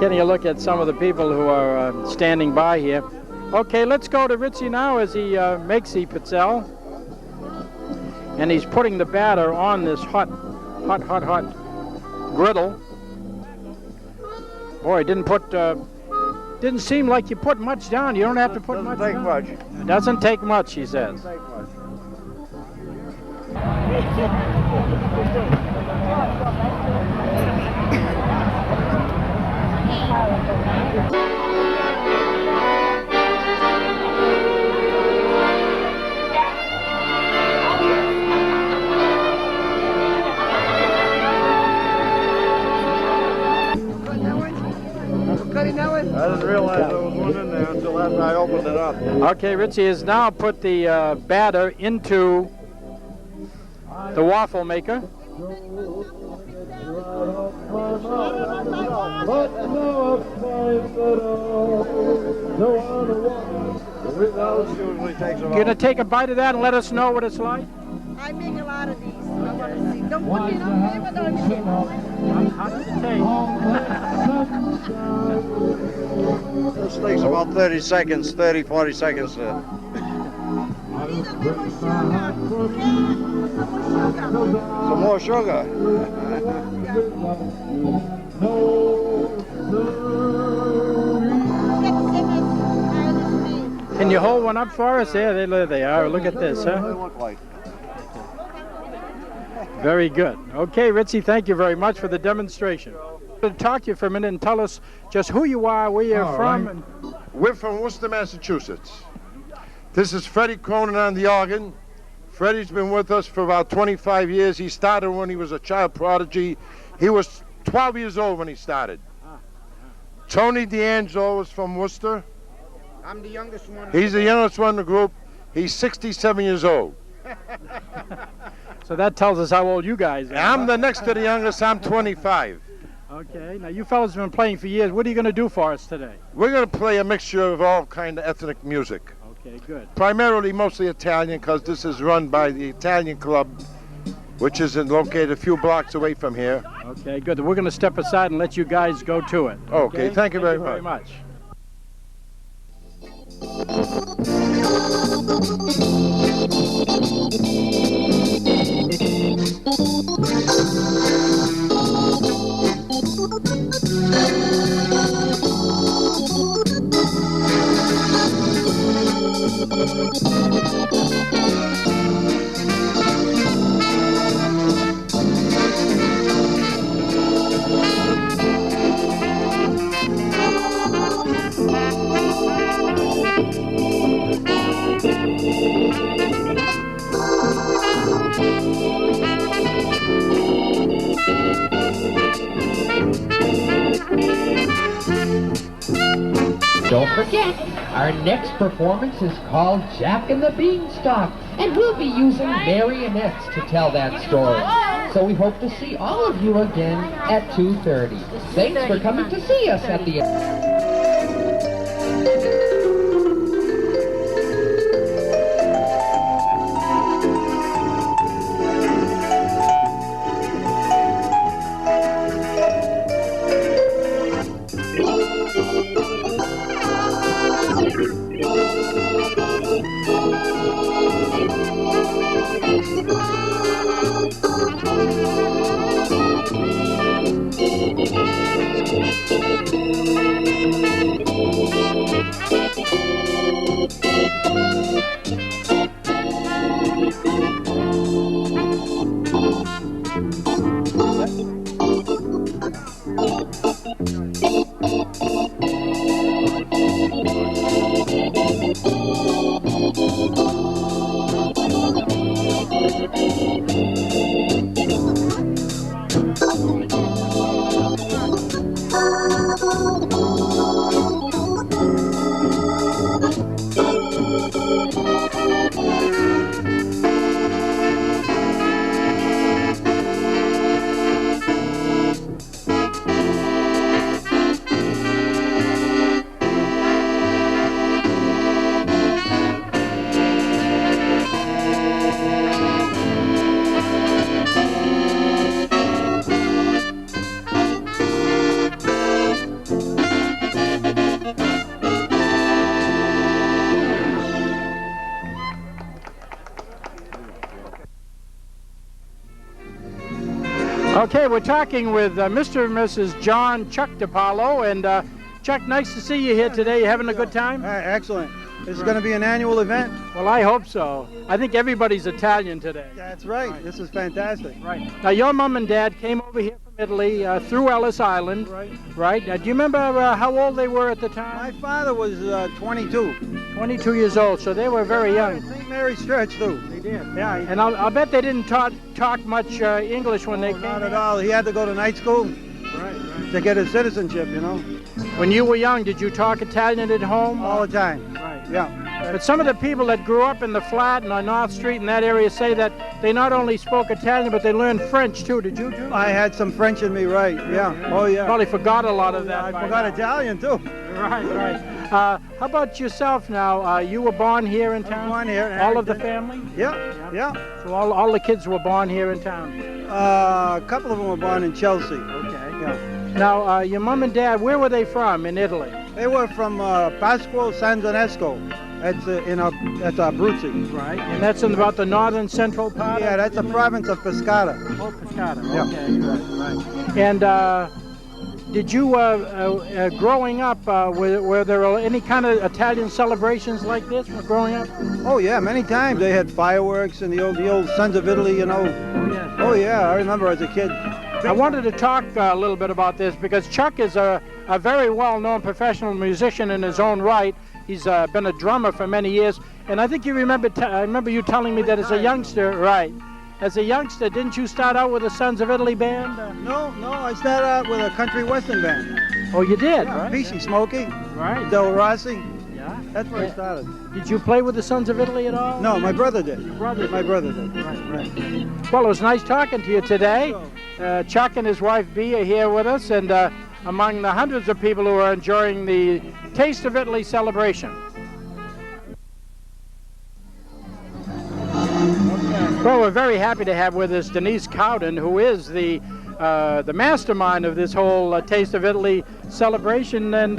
Getting a look at some of the people who are standing by here. Okay, let's go to Ritzy now as he makes the pizzelle. And he's putting the batter on this hot griddle. Boy, didn't seem like you put much down. You don't have to put much down. Doesn't take much. It doesn't take much, he says. Doesn't take much. I didn't realize there was one in there until after I opened it up. Okay, Ritzy has now put the batter into the waffle maker. You're going to take a bite of that and let us know what it's like? I make a lot of these. I want to see. Don't put me on flavor, don't you? How does it taste? This takes about 30 seconds, 30, 40 seconds. Some more sugar. Can you hold one up for us? There they are. Look at this, huh? They look like. Very good. Okay, Ritzy, thank you very much for the demonstration. To talk to you for a minute and tell us just who you are, where you're from. Right. We're from Worcester, Massachusetts. This is Freddie Cronin on the organ. Freddie's been with us for about 25 years. He started when he was a child prodigy. He was 12 years old when he started. Tony D'Angelo is from Worcester. I'm the youngest one. He's the youngest one in the group. He's 67 years old. So that tells us how old you guys are. I'm the next to the youngest. I'm 25. Okay, now you fellas have been playing for years. What are you going to do for us today? We're going to play a mixture of all kind of ethnic music. Okay, good. Primarily mostly Italian, because this is run by the Italian Club, which is located a few blocks away from here. Okay, good. We're going to step aside and let you guys go to it. Okay, thank you very much. don't forget, our next performance is called Jack and the Beanstalk, and we'll be using marionettes to tell that story. So we hope to see all of you again at 2:30. Thanks for coming to see us at the end. Okay, we're talking with Mr. and Mrs. John Chuck DiPaolo, and Chuck, nice to see you here today. You having a good time? Excellent. This is going to be an annual event. Well, I hope so. I think everybody's Italian today. That's right. This is fantastic. Right. Now, your mom and dad came over here from Italy through Ellis Island. Right. Do you remember how old they were at the time? My father was 22. 22 years old, so they were very young. St. Mary's Church, too. They did. Yeah. And I'll bet they didn't talk much English when they came. Not at all. He had to go to night school. Right. To get his citizenship, you know. When you were young, did you talk Italian at home? All the time. Right. Yeah. But some of the people that grew up in the flat and on North Street in that area say that they not only spoke Italian, but they learned French too. Did you too? I had some French in me, right. Yeah. Oh, yeah. Probably forgot a lot of that. I forgot Italian too. Right. How about yourself now? You were born here in town? Born here. All of the family? Yeah. So all the kids were born here in town? A couple of them were born in Chelsea. Okay. Yeah. Now, your mom and dad, where were they from in Italy? They were from Pasquo San Donesco. That's Abruzzi. Right. And that's in about the northern central part? Yeah, that's the province of Pescara. Oh, Pescara. Yeah. Okay. Right. And did you, growing up, were there any kind of Italian celebrations like this growing up? Oh yeah, many times. They had fireworks and the old Sons of Italy, you know. Oh yeah, I remember as a kid. I wanted to talk a little bit about this because Chuck is a very well-known professional musician in his own right. He's been a drummer for many years, and I think you remember. I remember you telling me that as a youngster, right? As a youngster, didn't you start out with the Sons of Italy band? No, I started out with a country western band. Oh, you did? Yeah, right? P.C. Smokey, right? Del Rossi. Yeah. That's where I started. Did you play with the Sons of Italy at all? No, my brother did. My brother did. Right. Well, it was nice talking to you today. Chuck and his wife Bea are here with us, and among the hundreds of people who are enjoying the Taste of Italy celebration. Well, we're very happy to have with us Denise Cowden, who is the mastermind of this whole Taste of Italy celebration, and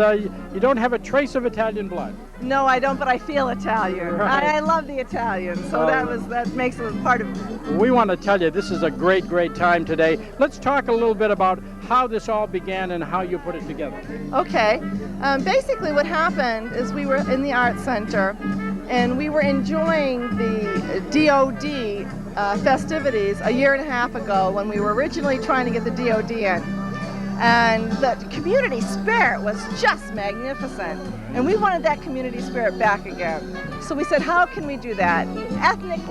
you don't have a trace of Italian blood. No, I don't, but I feel Italian. Right. I love the Italians, so that makes it part of it. We want to tell you this is a great time today. Let's talk a little bit about how this all began and how you put it together. Okay. Basically what happened is we were in the Art Center and we were enjoying the DOD festivities a year and a half ago when we were originally trying to get the DOD in. And the community spirit was just magnificent. And we wanted that community spirit back again. So we said, how can we do that? Ethnic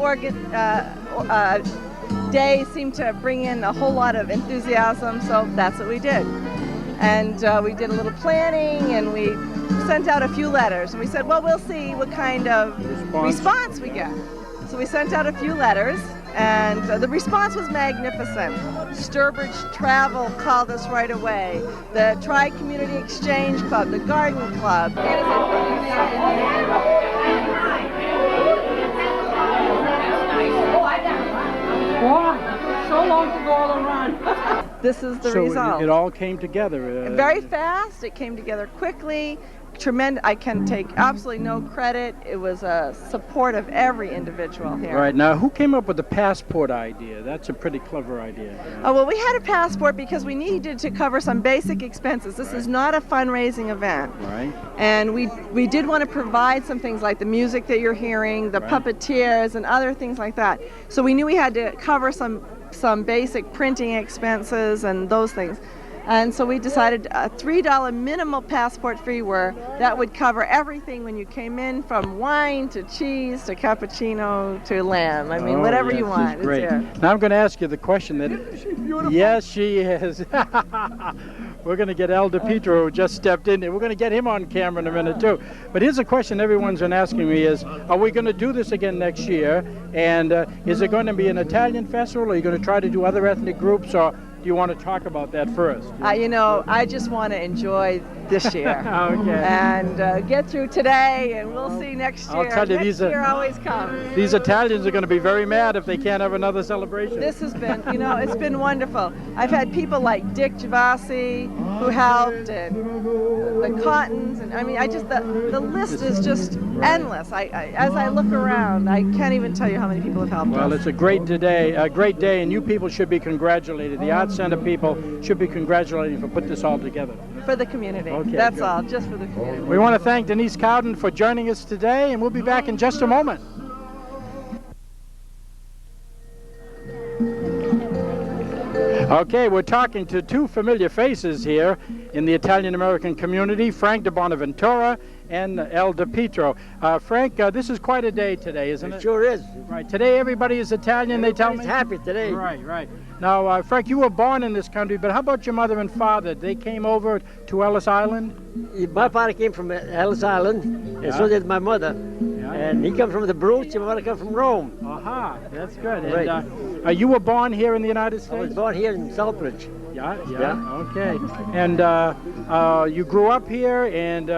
Day seemed to bring in a whole lot of enthusiasm, so that's what we did. And we did a little planning, and we sent out a few letters, and we said, well, we'll see what kind of response we get. So we sent out a few letters, and the response was magnificent. Sturbridge Travel called us right away. The Tri-Community Exchange Club, the Garden Club. So long to go all around. This is the so result. It all came together. Very fast. It came together quickly. Tremendous. I can take absolutely no credit. It was a support of every individual here. Right. Now, who came up with the passport idea? That's a pretty clever idea. Oh, well, we had a passport because we needed to cover some basic expenses. This is not a fundraising event. Right. And we did want to provide some things like the music that you're hearing, the puppeteers, and other things like that. So we knew we had to cover some basic printing expenses and those things. And so we decided a $3 minimal passport fee that would cover everything when you came in, from wine to cheese to cappuccino to lamb. I mean, whatever you want. She's great. It's here. Now I'm going to ask you the question that... Yes, she is. We're going to get Al DePietro, who just stepped in. We're going to get him on camera in a minute, too. But here's a question everyone's been asking me is, are we going to do this again next year? And is it going to be an Italian festival? Or are you going to try to do other ethnic groups? Or do you want to talk about that first? You know, I just want to enjoy this year. Okay. And get through today, and we'll see next year. I'll tell you, next year always comes. These Italians are going to be very mad if they can't have another celebration. This has been, you know, it's been wonderful. I've had people like Dick Gervasi who helped, and the Cottons, and I mean, the list is just endless. As I look around, I can't even tell you how many people have helped us. Well, it's a great day, and you people should be congratulated. The Arts Center people should be congratulated for putting this all together. For the community. Okay, that's good. all, just for the community. We want to thank Denise Cowden for joining us today, and we'll be back in just a moment. Okay, we're talking to two familiar faces here in the Italian-American community, Frank de Bonaventura and Al DePietro. Frank, this is quite a day today, isn't it? It sure is. Right. Today everybody is Italian, they tell me? Happy today. Right. Now, Frank, you were born in this country, but how about your mother and father? They came over to Ellis Island? My father came from Ellis Island, and so did my mother. And he comes from the Bruce, and my mother comes from Rome. Aha, that's good. Right. And you were born here in the United States? I was born here in Southbridge. Yeah. Okay. And you grew up here, and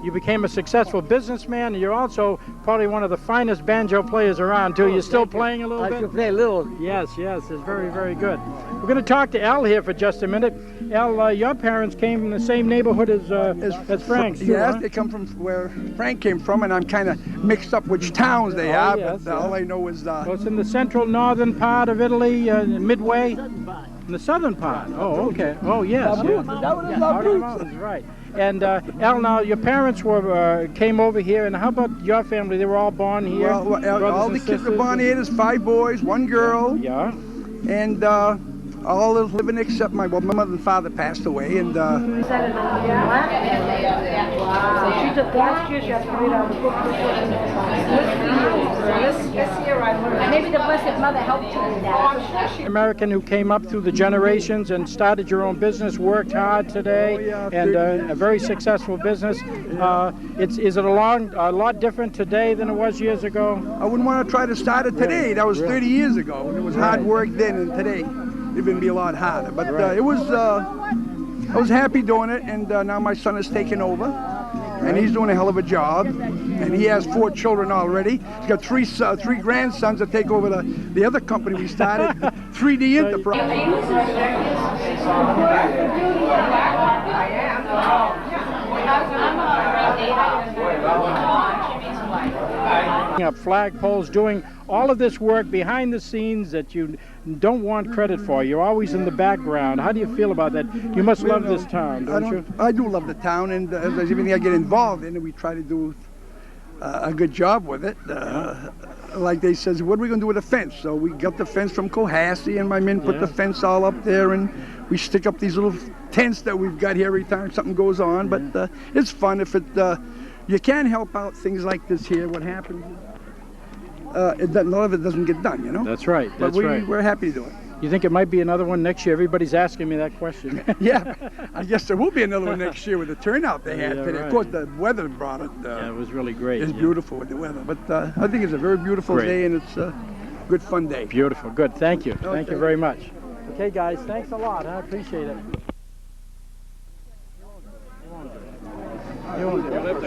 you became a successful businessman, and you're also probably one of the finest banjo players around, too. You're still playing a little bit? I still play a little. Yes, it's very, very good. We're going to talk to Al here for just a minute. Al, your parents came from the same neighborhood as Frank's, too, Yes, huh? they come from where Frank came from, and I'm kind of mixed up which towns they are, yes, but all I know is... Well, it's in the central northern part of Italy, midway? In the southern part. Oh, okay. Oh, yes. Out of the mountains, right. And Al, now your parents came over here, and how about your family? They were all born here? Well, all the kids were born here. There's 5 boys, 1 girl. Yeah. And all living except my mother and father passed away, and Maybe the Blessed Mother helped you with that. American who came up through the generations and started your own business, worked hard today, and a very successful business. Is it a lot different today than it was years ago? I wouldn't want to try to start it today. That was 30 years ago, and it was hard work then, and today it would be a lot harder. But I was happy doing it, and now my son is taking over, and he's doing a hell of a job. And he has 4 children already. He's got 3 grandsons that take over the other company we started, 3D Enterprise. Up flagpoles, doing all of this work behind the scenes that you don't want credit for. You're always in the background. How do you feel about that? You must love this town, don't you? I do love the town, and everything I get involved in, we try to do a good job with it. Like they says, what are we going to do with the fence? So we got the fence from Cohasset, and my men put the fence all up there, and we stick up these little tents that we've got here every time something goes on. But it's fun if it. You can help out things like this here. What happens? None of it doesn't get done, you know. That's right. But we're happy to do it. You think it might be another one next year? Everybody's asking me that question. Yeah, I guess there will be another one next year with the turnout they had Yeah, today. right. Of course, the weather brought it. Yeah, it was really great. It's yeah. beautiful with the weather. But I think it's a very beautiful Great. day, and it's a good, fun day. Beautiful. Good. Thank you. Thank you Okay. very much. Okay, guys. Thanks a lot. I appreciate it.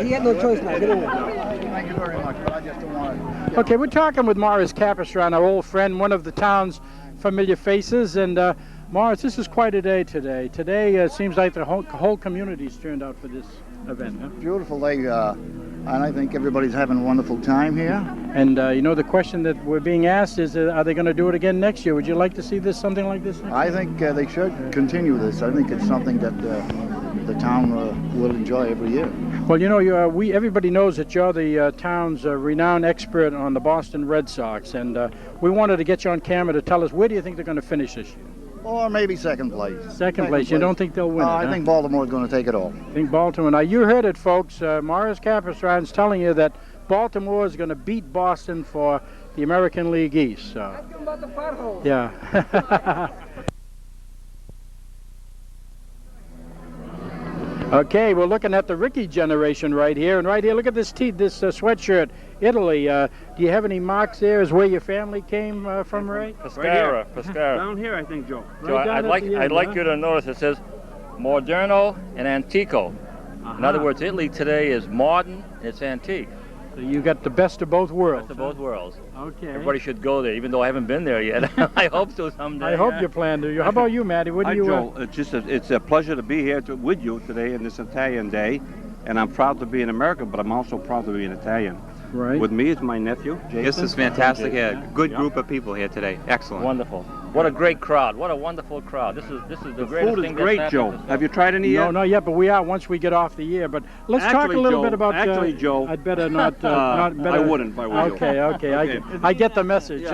He had no choice now. Get in there. Thank you very much, but I just don't want to. Okay, we're talking with Morris Capistran, our old friend, one of the town's familiar faces. And Morris, this is quite a day today. Today seems like the whole community's turned out for this event. Huh? Beautiful day, and I think everybody's having a wonderful time here. And you know, the question that we're being asked is, are they going to do it again next year? Would you like to see this, something like this? I think they should continue this. I think it's something that the town will enjoy every year. Well, you know, everybody knows that you're the town's renowned expert on the Boston Red Sox, and we wanted to get you on camera to tell us, where do you think they're going to finish this year? Or maybe second place. Second place. You don't think they'll win it, I huh? think Baltimore's going to take it all. I think Baltimore. Now, you heard it, folks. Morris Capistran's telling you that Baltimore is going to beat Boston for the American League East. So. Yeah. Okay, we're looking at the Ricky generation right here. And right here, look at this sweatshirt. Italy. Do you have any marks there as where your family came from, Ray? Pescara, Pescara. Down here, I think, Joe. Joe, I'd like you to notice it says Moderno and Antico. In other words, Italy today is modern, it's antique. So you got the best of both worlds. Best of both worlds. Okay. Everybody should go there, even though I haven't been there yet. I hope to someday. I hope you plan to. How about you, Matty? What do Hi, you? Joe. It's a pleasure to be here with you today in this Italian day, and I'm proud to be an American, but I'm also proud to be an Italian. Right. With me is my nephew, Jason. This is fantastic. Yeah, good group of people here today. Excellent. Wonderful. What a great crowd. What a wonderful crowd. This is the greatest Food thing is that's great, happened Joe. to- Have you tried any yet? No, not yet, but we are once we get off the air. But let's talk a Actually, little Joe, bit about. actually, Joe, I'd better not. Not better. I wouldn't if I were you. Okay. Okay. I get the message.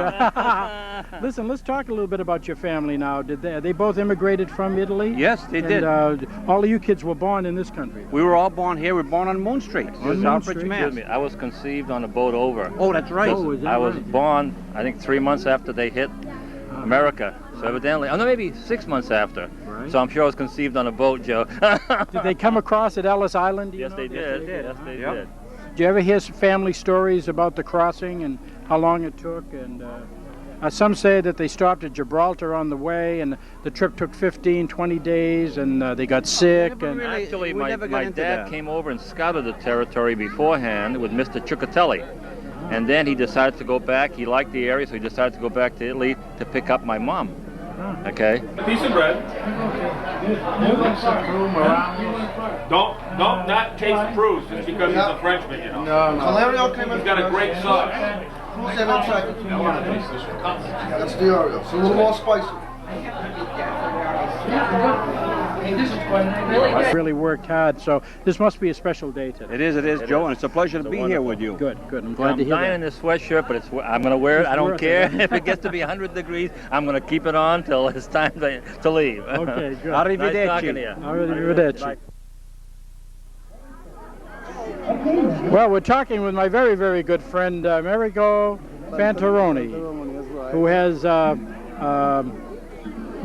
Listen, let's talk a little bit about your family now. They both immigrated from Italy? Yes, they did. And all of you kids were born in this country. We were all born here. We were born on Moon Street, On Moon Southbridge, Street? Mass. Excuse me, I was conceived on a boat over. Oh, that's right. Oh, is that I was right? born, I think, 3 months after they hit America. So evidently, oh no, maybe 6 months after. Right. So I'm sure I was conceived on a boat, Joe. Did they come across at Ellis Island? do you Yes, know? they did. Yes, they Yep. did. Did you ever hear some family stories about the crossing and how long it took? And some say that they stopped at Gibraltar on the way, and the trip took 15, 20 days, and they got sick. And Actually, we my never got into dad that. came over and scouted the territory beforehand with Mr. Ciuccatelli. And then he decided to go back. He liked the area, so he decided to go back to Italy to pick up my mom. Okay? A piece of bread. Don't not taste Bruce just because he's a Frenchman, you know. Valerio came in. He's got a great sauce. Who's that inside? I want to taste this one. That's the Oreo. It's a little more spicy. really worked hard. So this must be a special day today. It is, Joe, and it's a pleasure to be here with you. Good. I'm glad I'm to hear dying that. in this sweatshirt, but I'm going to wear it. I don't worth care it. if it gets to be 100 degrees. I'm going to keep it on till it's time to leave. Okay, good. Nice talking to you. Arrivederci. Well, we're talking with my very, very good friend, Amerigo Fantaroni, who has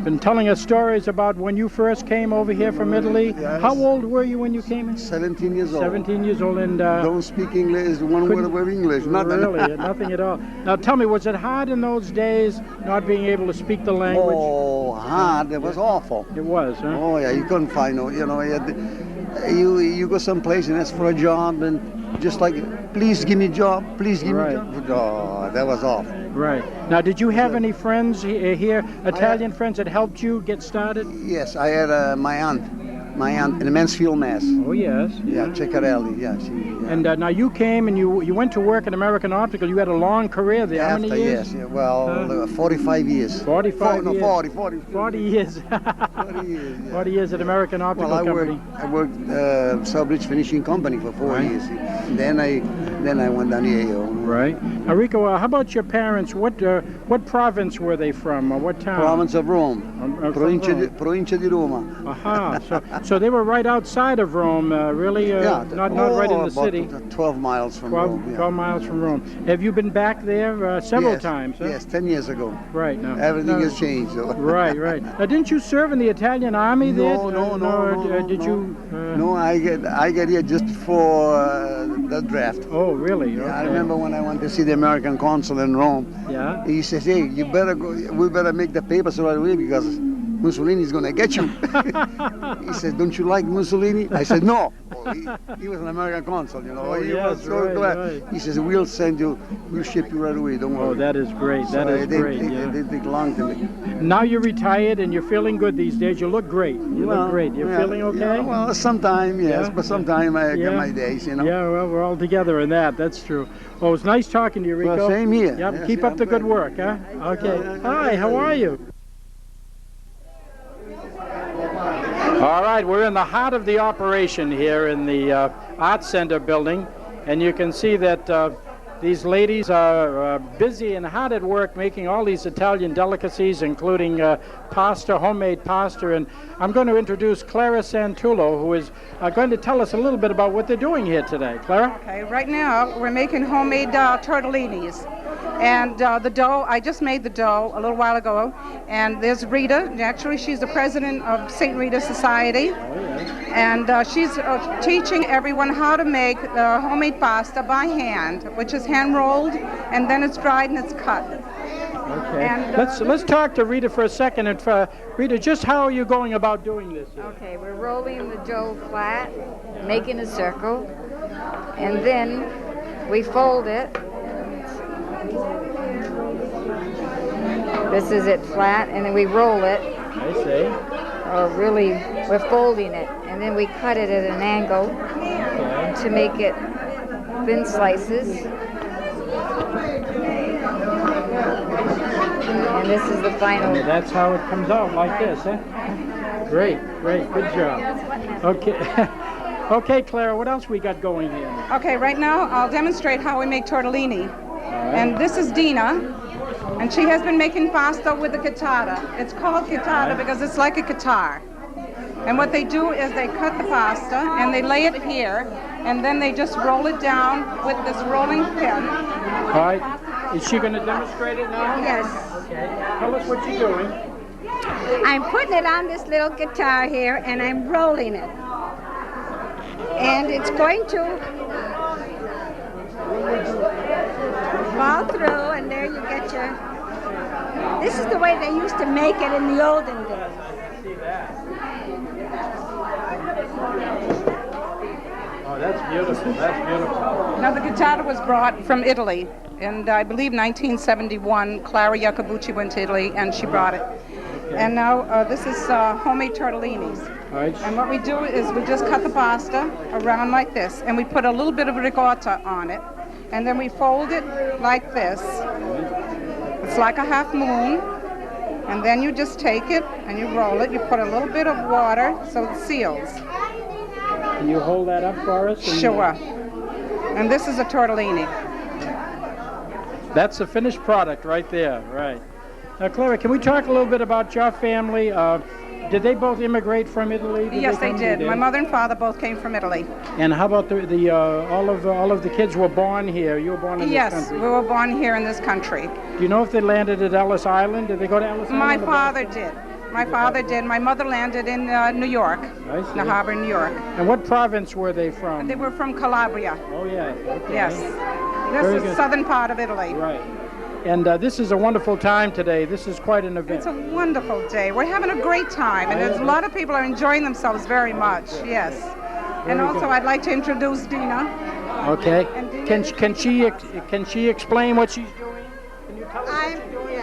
been telling us stories about when you first came over here from Italy. Yes. How old were you when you came in? 17 years old. 17 years old, and don't speak English, one word of English, nothing. Really, nothing at all. Now tell me, was it hard in those days not being able to speak the language? Oh, hard, it was awful. It was, huh? Oh yeah, you couldn't find no, you go someplace and ask for a job and just like, please give me a job, please give me a job. Oh, that was awful. Right. Now, did you have any friends here, Italian friends that helped you get started? Yes, I had my aunt in Mansfield, Mass. Oh, yes. Yeah, Ceccarelli, yeah. And now you came and you went to work at American Optical. You had a long career there. How many years? Yes, yeah, well, 45 years. 45 years. 40 years. 40 years, yeah. 40 years at American Optical Company. I worked Southbridge Finishing Company for 4 years. And then then I went down here. Right. Enrico, how about your parents? What province were they from, or what town? Province of Rome. Provincia di Roma. Aha. So they were right outside of Rome, really? Not right in the about city. 12 miles from Rome. 12 miles from Rome. Have you been back there several times? Huh? Yes, 10 years ago. Right. Now everything has changed. So. Right. Now, didn't you serve in the Italian army there? No. Did you? No, I get here just for the draft. Oh, really? Yeah, okay. I remember when I went to see the American consul in Rome. Yeah. He says, "Hey, you better go. We better make the papers right away because Mussolini's going to get you." He said, "Don't you like Mussolini?" I said, "No." Well, he was an American consul, you know. Oh, he yes, was so glad. right. He says, we'll ship you right away. Don't worry. Oh, that is great. That is great. They belong to me. Now you're retired and you're feeling good these days. You look great. You look great. You're feeling okay? Yeah, well, sometimes, yes, but sometimes I get my days, you know. Yeah, well, we're all together in that. That's true. Well, it's nice talking to you, Rico. Well, same here. Yep, Yes, keep up the good work, huh? Okay. Hi, how are you? All right, we're in the heart of the operation here in the Art Center building, and you can see that these ladies are busy and hard at work making all these Italian delicacies, including pasta, homemade pasta. And I'm going to introduce Clara Santullo, who is going to tell us a little bit about what they're doing here today. Clara? Okay, right now we're making homemade tortellinis. And the dough, I just made the dough a little while ago. And there's Rita. Actually, she's the president of St. Rita Society. And she's teaching everyone how to make homemade pasta by hand, which is hand rolled, and then it's dried and it's cut. Okay. And, let's talk to Rita for a second. And Rita, just how are you going about doing this? Okay, we're rolling the dough flat, making a circle, and then we fold it. This is it flat, and then we roll it. I see. Really, we're folding it, and then we cut it at an angle to make it thin slices. And this is the final. And that's how it comes out, like this, huh? Great, good job. Okay. Okay, Clara, what else we got going here? Okay, right now I'll demonstrate how we make tortellini. And this is Dina, and she has been making pasta with the chitarra. It's called chitarra because it's like a guitar. And what they do is they cut the pasta and they lay it here, and then they just roll it down with this rolling pin. All right. Is she going to demonstrate it now? Yes. Okay. Tell us what you're doing. I'm putting it on this little guitar here, and I'm rolling it. And it's going to fall through, and there you get your... This is the way they used to make it in the olden days. Oh, that's beautiful. Now, the chitarra was brought from Italy, and I believe 1971, Clara Iacobucci went to Italy, and she brought it. Okay. And now, this is homemade tortellinis. Right. And what we do is we just cut the pasta around like this, and we put a little bit of ricotta on it, and then we fold it like this. It's like a half moon, and then you just take it and you roll it. You put a little bit of water so it seals. Can you hold that up for us? Sure. And this is a tortellini. That's the finished product right there, right. Now, Clara, can we talk a little bit about your family? Did they both immigrate from Italy? Yes, they did. My mother and father both came from Italy. And how about all of the kids were born here? You were born in this country? Yes, we were born here in this country. Do you know if they landed at Ellis Island? Did they go to Ellis Island? My father did. My father did. My mother landed in New York, in the harbor in New York. And what province were they from? They were from Calabria. Oh, yeah. Okay. Yes. This is southern part of Italy. Right. And this is a wonderful time today. This is quite an event. It's a wonderful day. We're having a great time, and there's a lot of people are enjoying themselves very much. Yes. And also, I'd like to introduce Dina. Okay. Can she explain what she's doing? Can you tell us what she's doing?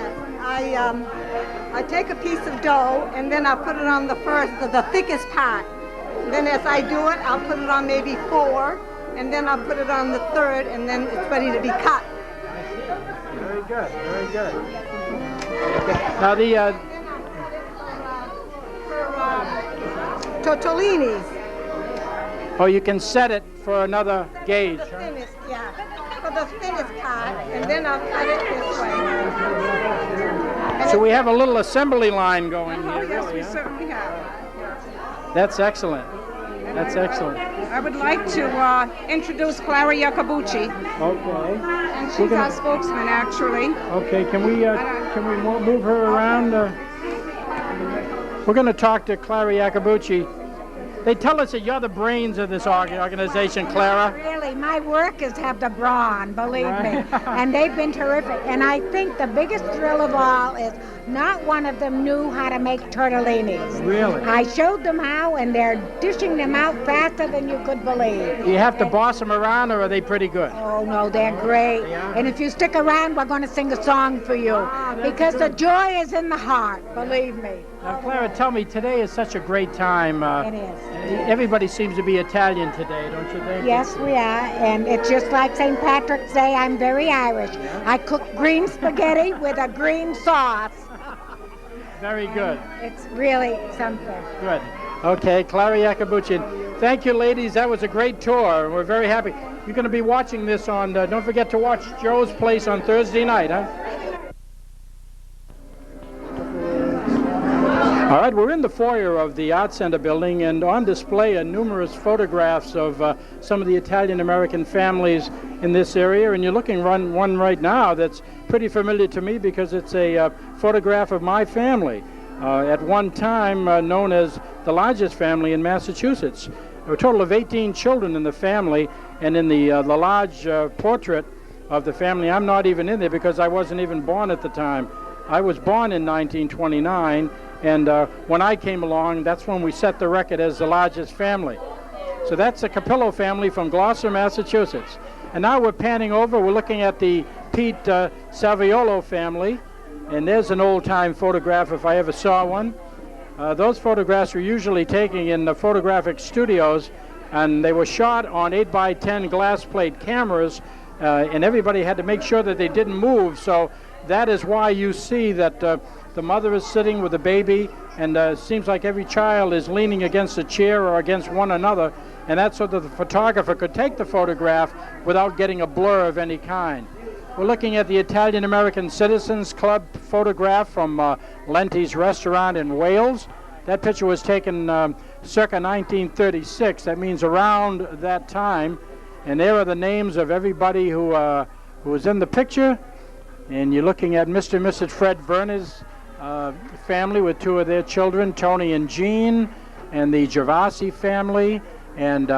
I take a piece of dough, and then I put it on the thickest part. Then as I do it, I'll put it on maybe 4, and then I'll put it on the 3rd, and then it's ready to be cut. Very good, very good. Okay. Now the tortellinis. Oh, you can set it for another gauge. For the thinnest, yeah. For the thinnest part, and then I'll cut it this way. So we have a little assembly line going Oh, here. yes, really, we huh? certainly have. That's excellent. That's excellent. I would like to introduce Clara Yakabuchi. Okay. And she's We're gonna- our spokesman, actually. Okay, can we move her around? We're going to talk to Clara Yakabuchi. They tell us that you're the brains of this organization, Clara. Really, my workers have the brawn, believe me, Right. and they've been terrific. And I think the biggest thrill of all is not one of them knew how to make tortellinis. Really? I showed them how, and they're dishing them out faster than you could believe. Do you have to boss them around, or are they pretty good? Oh, no, they're great. And if you stick around, we're going to sing a song for you. Because the joy is in the heart, believe me. Now, Clara, tell me, today is such a great time. It is. Everybody seems to be Italian today, don't you think? Yes, we are, and it's just like St. Patrick's Day. I'm very Irish. I cook green spaghetti with a green sauce. Very good. It's really something. Good. Okay, Clara Yakabuchi. Thank you, ladies. That was a great tour. We're very happy. You're going to be watching this on, don't forget to watch Joe's Place on Thursday night, huh? All right, we're in the foyer of the Art Center building, and on display are numerous photographs of some of the Italian-American families in this area, and you're looking at one right now that's pretty familiar to me because it's a photograph of my family, at one time known as the largest family in Massachusetts. There were a total of 18 children in the family, and in the large portrait of the family, I'm not even in there because I wasn't even born at the time. I was born in 1929, and when I came along, that's when we set the record as the largest family. So that's the Capillo family from Gloucester, Massachusetts. And now we're panning over, we're looking at the Pete Saviolo family, and there's an old-time photograph if I ever saw one. Those photographs were usually taken in the photographic studios, and they were shot on 8x10 glass plate cameras, and everybody had to make sure that they didn't move. So that is why you see that the mother is sitting with the baby, and it seems like every child is leaning against a chair or against one another, and that's so that the photographer could take the photograph without getting a blur of any kind. We're looking at the Italian American Citizens Club photograph from Lenti's restaurant in Wales. That picture was taken circa 1936. That means around that time. And there are the names of everybody who was in the picture. And you're looking at Mr. and Mrs. Fred Verner's family with two of their children, Tony and Jean, and the Gervasi family. And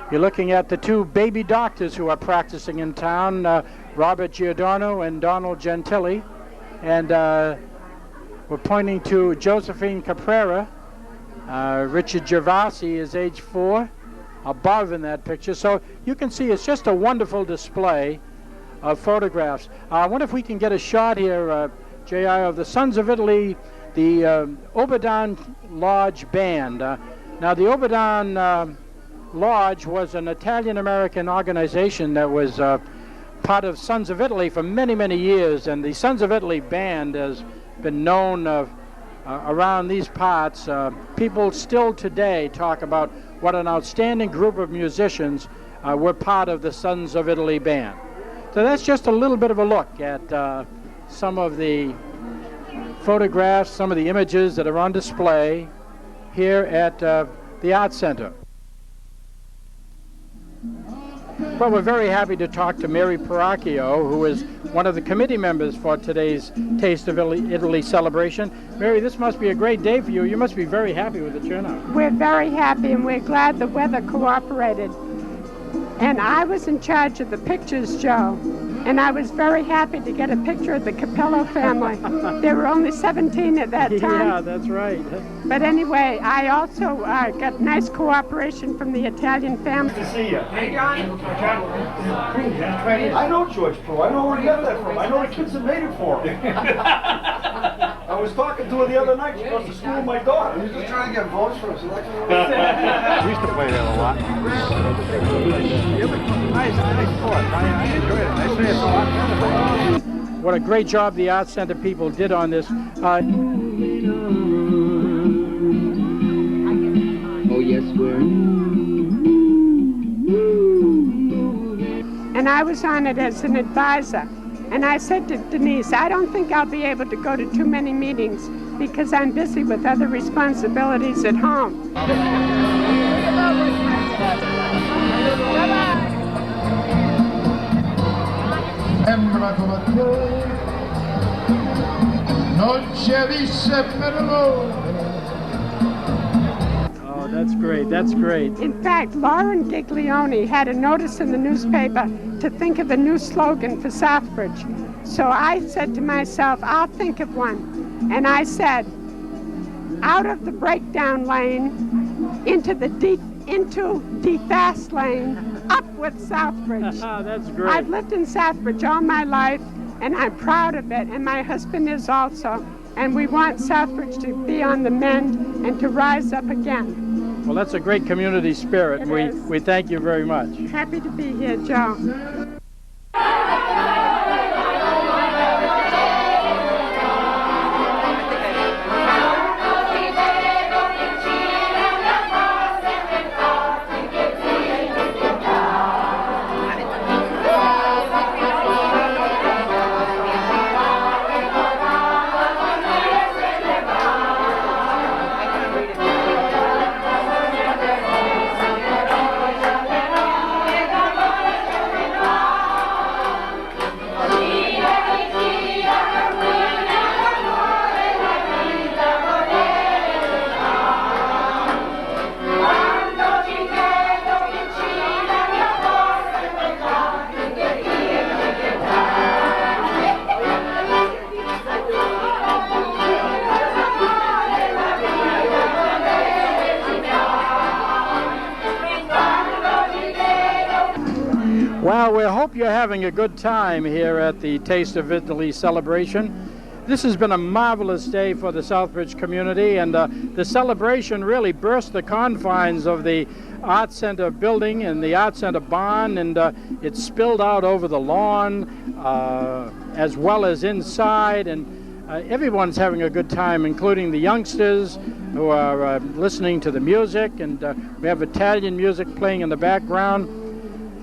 you're looking at the two baby doctors who are practicing in town, Robert Giordano and Donald Gentili. And we're pointing to Josephine Caprera. Richard Gervasi is age 4, above in that picture. So you can see it's just a wonderful display of photographs. I wonder if we can get a shot here, J.I., of the Sons of Italy, the Oberdan Lodge Band. Now, the Oberdan Lodge was an Italian-American organization that was part of Sons of Italy for many, many years, and the Sons of Italy Band has been known around these parts. People still today talk about what an outstanding group of musicians were part of the Sons of Italy Band. So that's just a little bit of a look at some of the photographs, some of the images that are on display here at the Art Center. Well, we're very happy to talk to Mary Paracchio, who is one of the committee members for today's Taste of Italy celebration. Mary, this must be a great day for you. You must be very happy with the turnout. We're very happy, and we're glad the weather cooperated. And I was in charge of the pictures, Joe, and I was very happy to get a picture of the Capillo family. There were only 17 at that time. Yeah, that's right. But anyway, I also got nice cooperation from the Italian family. Good to see you. Hey, John. I know George Pooh. I know where he got that from. I know the kids that made it for him. I was talking to her the other night. She goes to school with my daughter. He's just trying to get votes for us. We used to play that a lot. Nice sport. I enjoyed it. I say it's a lot better. What a great job the Art Center people did on this. Oh, yes, we're. and I was on it as an advisor. And I said to Denise, I don't think I'll be able to go to too many meetings because I'm busy with other responsibilities at home. Oh, that's great. That's great. In fact, Lauren Giglione had a notice in the newspaper to think of a new slogan for Southbridge. So I said to myself, I'll think of one. And I said, out of the breakdown lane into the fast lane, up with Southbridge. That's great. I've lived in Southbridge all my life, and I'm proud of it, and my husband is also. And we want Southbridge to be on the mend and to rise up again. Well, that's a great community spirit, and we thank you very much. Happy to be here, Joe. Well, we hope you're having a good time here at the Taste of Italy celebration. This has been a marvelous day for the Southbridge community, and the celebration really burst the confines of the Art Center building and the Art Center barn, and it spilled out over the lawn as well as inside, and everyone's having a good time, including the youngsters who are listening to the music, and we have Italian music playing in the background.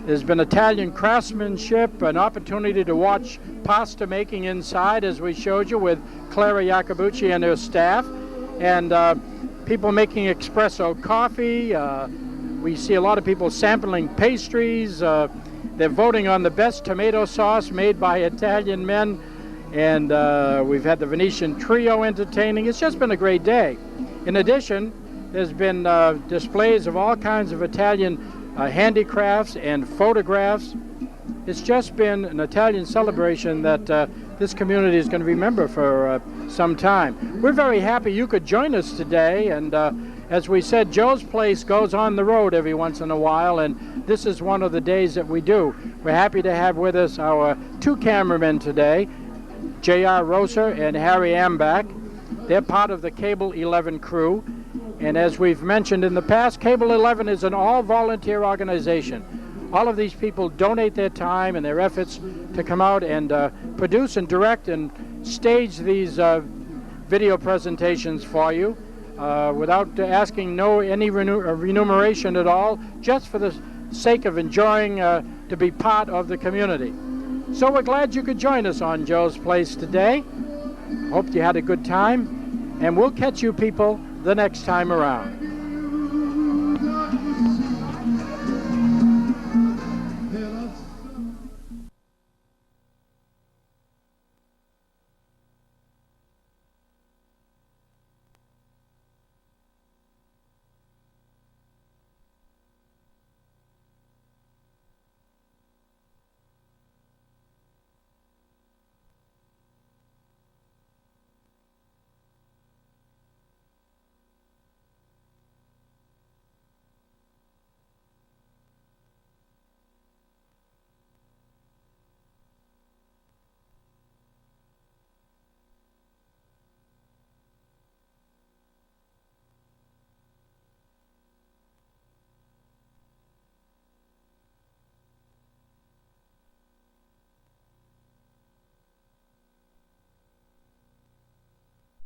There's been Italian craftsmanship, an opportunity to watch pasta making inside, as we showed you, with Clara Iacobucci and her staff, and people making espresso coffee. We see a lot of people sampling pastries. They're voting on the best tomato sauce made by Italian men, and we've had the Venetian Trio entertaining. It's just been a great day. In addition, there's been displays of all kinds of Italian handicrafts and photographs. It's just been an Italian celebration that this community is going to remember for some time. We're very happy you could join us today, and as we said, Joe's Place goes on the road every once in a while, and this is one of the days that we do. We're happy to have with us our two cameramen today, J.R. Rosser and Harry Ambach. They're part of the Cable 11 crew. And as we've mentioned in the past, Cable 11 is an all-volunteer organization. All of these people donate their time and their efforts to come out and produce and direct and stage these video presentations for you without asking any remuneration at all, just for the sake of enjoying to be part of the community. So we're glad you could join us on Joe's Place today. Hope you had a good time, and we'll catch you people the next time around.